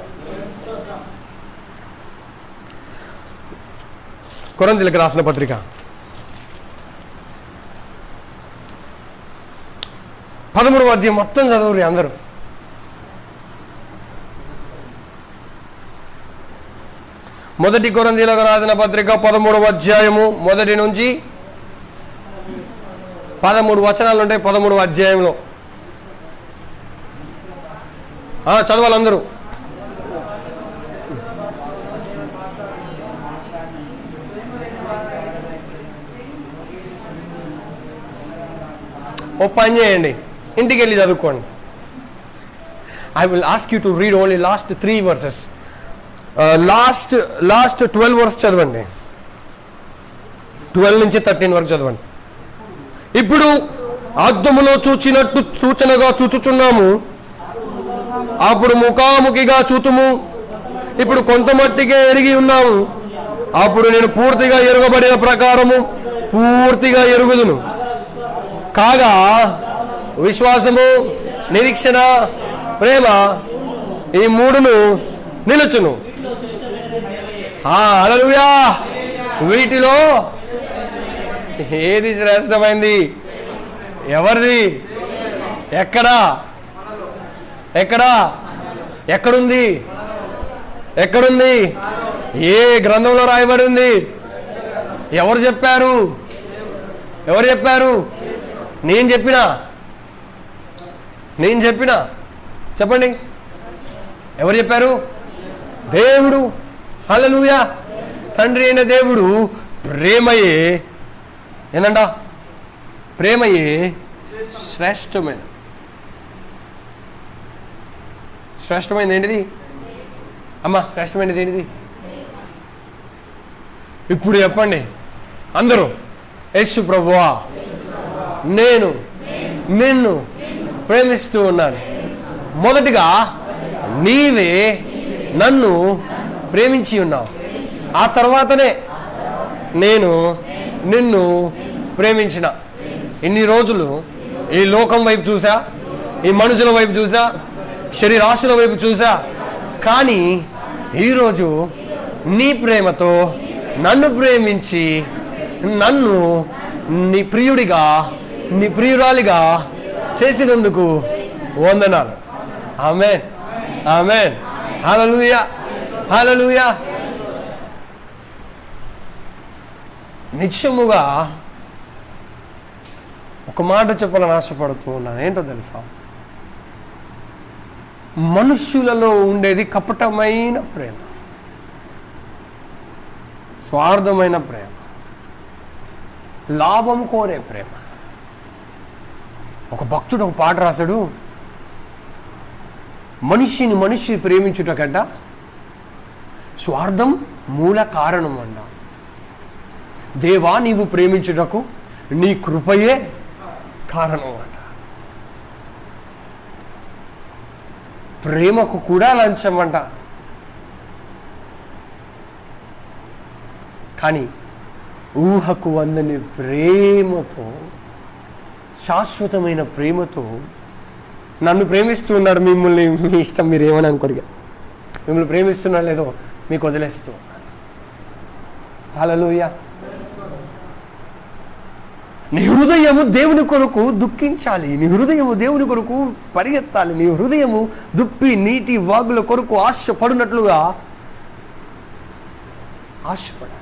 కొరింథీయులకు రాసిన పత్రిక 13వ అధ్యాయం మొత్తం చదువురి అందరూ. మొదటి కొరింథీయులకు రాసిన పత్రిక 13వ అధ్యాయము 1 నుంచి 13 వచనాలు ఉంటాయి 13వ అధ్యాయంలో. చదవాలి అందరూ. ఓ పని చేయండి, ఇంటికి వెళ్ళి చదువుకోండి. I will ask you to read only last 3 verses. Last 12 verses చదవండి. 12 నుంచి 13 వరకు చదవండి. ఇప్పుడు అద్దములో చూచినట్టు సూచనగా చూచుచున్నాము, అప్పుడు ముఖాముఖిగా చూతుము. ఇప్పుడు కొంత మట్టిగా ఎరిగి ఉన్నాము, అప్పుడు నేను పూర్తిగా ఎరుగబడిన ప్రకారము పూర్తిగా ఎరుగుదును. కాగా విశ్వాసము, నిరీక్షణ, ప్రేమ ఈ 3ను నిలుచును. హల్లెలూయా. వీటిలో ఏది శ్రేష్టమైంది? ఎవరిది? ఎక్కడా? ఎక్కడుంది? ఏ గ్రంథంలో రాయబడింది? ఎవరు చెప్పారు? నేను చెప్పినా? చెప్పండి, ఎవరు చెప్పారు? దేవుడు. హల్లెలూయా. తండ్రి అయిన దేవుడు ప్రేమయే ఏందంట? ప్రేమయే శ్రేష్టమైనది ఏంటిది అమ్మా? శ్రేష్టమైనది ఏంటిది? ఇప్పుడు చెప్పండి అందరూ. యేసు ప్రభువా, నేను నిన్ను ప్రేమిస్తూ ఉన్నాను. మొదటిగా నీవే నన్ను ప్రేమించి ఉన్నావు, ఆ తర్వాతనే నేను నిన్ను ప్రేమించిన. ఇన్ని రోజులు ఈ లోకం వైపు చూసా, ఈ మనుషుల వైపు చూసా, శరీరాశుల వైపు చూసా, కానీ ఈరోజు నీ ప్రేమతో నన్ను ప్రేమించి నన్ను నీ ప్రియుడిగా, నీ ప్రియురాలిగా చేసినందుకు వందనాలు. ఆమేన్, ఆమేన్, హల్లెలూయా, హల్లెలూయా. నిత్యముగా ఒక మాట చెప్పాలని ఆశపడుతూ ఉన్నాను. ఏంటో తెలుసా? మనుష్యులలో ఉండేది కపటమైన ప్రేమ, స్వార్థమైన ప్రేమ, లాభం కోరే ప్రేమ. ఒక భక్తుడు ఒక పాట రాశాడు, మనిషి ప్రేమించుట కంట స్వార్థం మూల కారణం అంట. దేవా, నీవు ప్రేమించుటకు నీ కృపయే కారణం అంట. ప్రేమకు కూడా లంచం అంట. కానీ ఊహకు అందని ప్రేమతో, శాశ్వతమైన ప్రేమతో నన్ను ప్రేమిస్తున్నాడు. మిమ్మల్ని మీ ఇష్టం, మీరు ఏమని అనుకోరు, మిమ్మల్ని ప్రేమిస్తున్నాడు లేదో మీకు వదిలేస్తూ. హల్లెలూయా. నీ హృదయము దేవుని కొరకు దుఃఖించాలి, నీ హృదయము దేవుని కొరకు పరిగెత్తాలి, నీ హృదయము దుప్పి నీటి వాగుల కొరకు ఆశపడినట్లుగా ఆశపడాలి.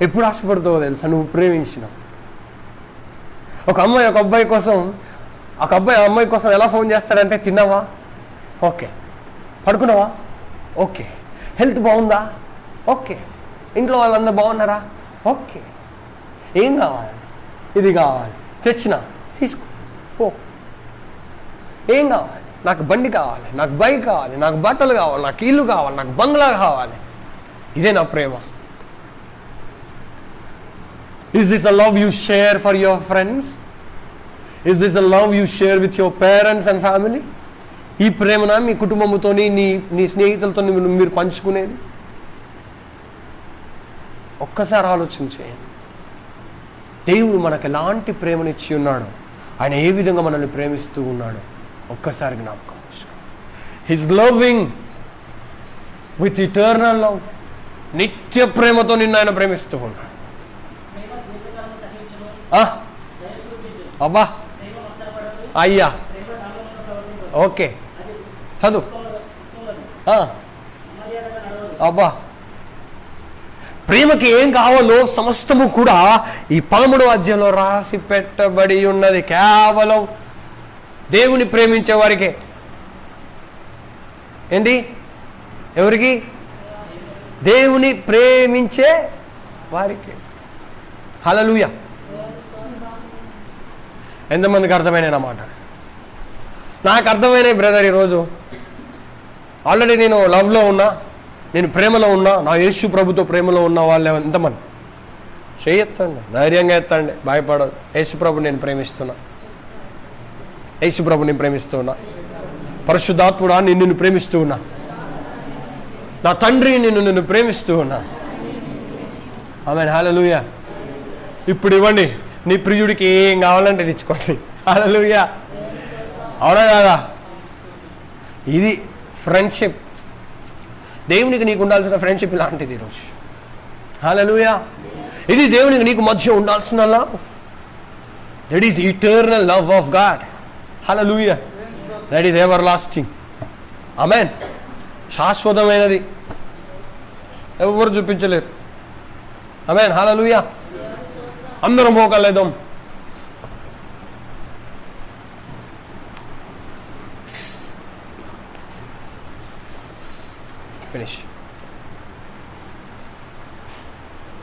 ఎప్పుడు ఆశపడుతావో తెలుసా? నువ్వు ప్రేమించినావు. ఒక అమ్మాయి ఒక అబ్బాయి కోసం, ఒక అబ్బాయి అమ్మాయి కోసం ఎలా ఫోన్ చేస్తాడంటే, తిన్నావా? ఓకే. పడుకున్నావా? ఓకే. హెల్త్ బాగుందా? ఓకే. ఇంట్లో వాళ్ళందరూ బాగున్నారా? ఓకే. ఏం కావాలి? ఇది కావాలి, తెచ్చినా తీసుకో పో. ఏం కావాలి? నాకు బండి కావాలి, నాకు బైక్ కావాలి, నాకు బట్టలు కావాలి, నాకు ఇల్లు కావాలి, నాకు బంగ్లా కావాలి. ఇదే నా ప్రేమ. Is this a love you share for your friends? Is this a love you share with your parents and family? ఈ ప్రేమన మీ కుటుంబంతో, నీ స్నేహితులతో మీరు పంచుకునేది? ఒక్కసారి ఆలోచించేయండి. దేవుడు మనకు ఎలాంటి ప్రేమనిచ్చి ఉన్నాడు, ఆయన ఏ విధంగా మనల్ని ప్రేమిస్తూ ఉన్నాడు ఒక్కసారి జ్ఞాపకం చేసుకోండి. His loving with eternal love. నిత్య ప్రేమతో నిన్ను ఆయన ప్రేమిస్తూ ఉన్నాడు. అబ్బా అయ్యా, ఓకే, చదువు. అబ్బా, ప్రేమకి ఏం కావాలో సమస్తము కూడా ఈ 13వ అధ్యాయంలో రాసి పెట్టబడి ఉన్నది. కేవలం దేవుని ప్రేమించే వారికే. ఏంటి? ఎవరికి? దేవుని ప్రేమించే వారికి. హల్లెలూయా. ఎంతమందికి అర్థమైన మాట? నాకు అర్థమైనాయి బ్రదర్. ఈరోజు ఆల్రెడీ నేను లవ్లో ఉన్నా, నేను ప్రేమలో ఉన్నా, నా యేసు ప్రభుతో ప్రేమలో ఉన్న వాళ్ళు ఎంతమంది? చేయెత్తండి, ధైర్యంగా ఎత్తండి, భయపడదు. యేసు ప్రభు నేను ప్రేమిస్తున్నా, యేసు ప్రభు నేను ప్రేమిస్తున్నా, పరిశుద్ధాత్ముడా నిన్ను ప్రేమిస్తూ ఉన్నా, నా తండ్రి నిన్ను ప్రేమిస్తూ ఉన్నా. ఆమేన్. హల్లెలూయా. ఇప్పుడు ఇవ్వండి, నీ ప్రియుడికి ఏం కావాలంటే తెచ్చుకోండి. హల్లెలూయా. అవునా కాదా? ఇది ఫ్రెండ్షిప్. దేవునికి నీకు ఉండాల్సిన ఫ్రెండ్షిప్ ఇలాంటిది ఈరోజు. హల్లెలూయా. ఇది దేవునికి నీకు మధ్య ఉండాల్సిన love. That is eternal love of God. Hallelujah. That is everlasting. Amen. శాశ్వతమైనది, ఎవరు చూపించలేరు. ఆమేన్. హల్లెలూయా. అందరం మోకాలేద్దాం. ఫినిష్.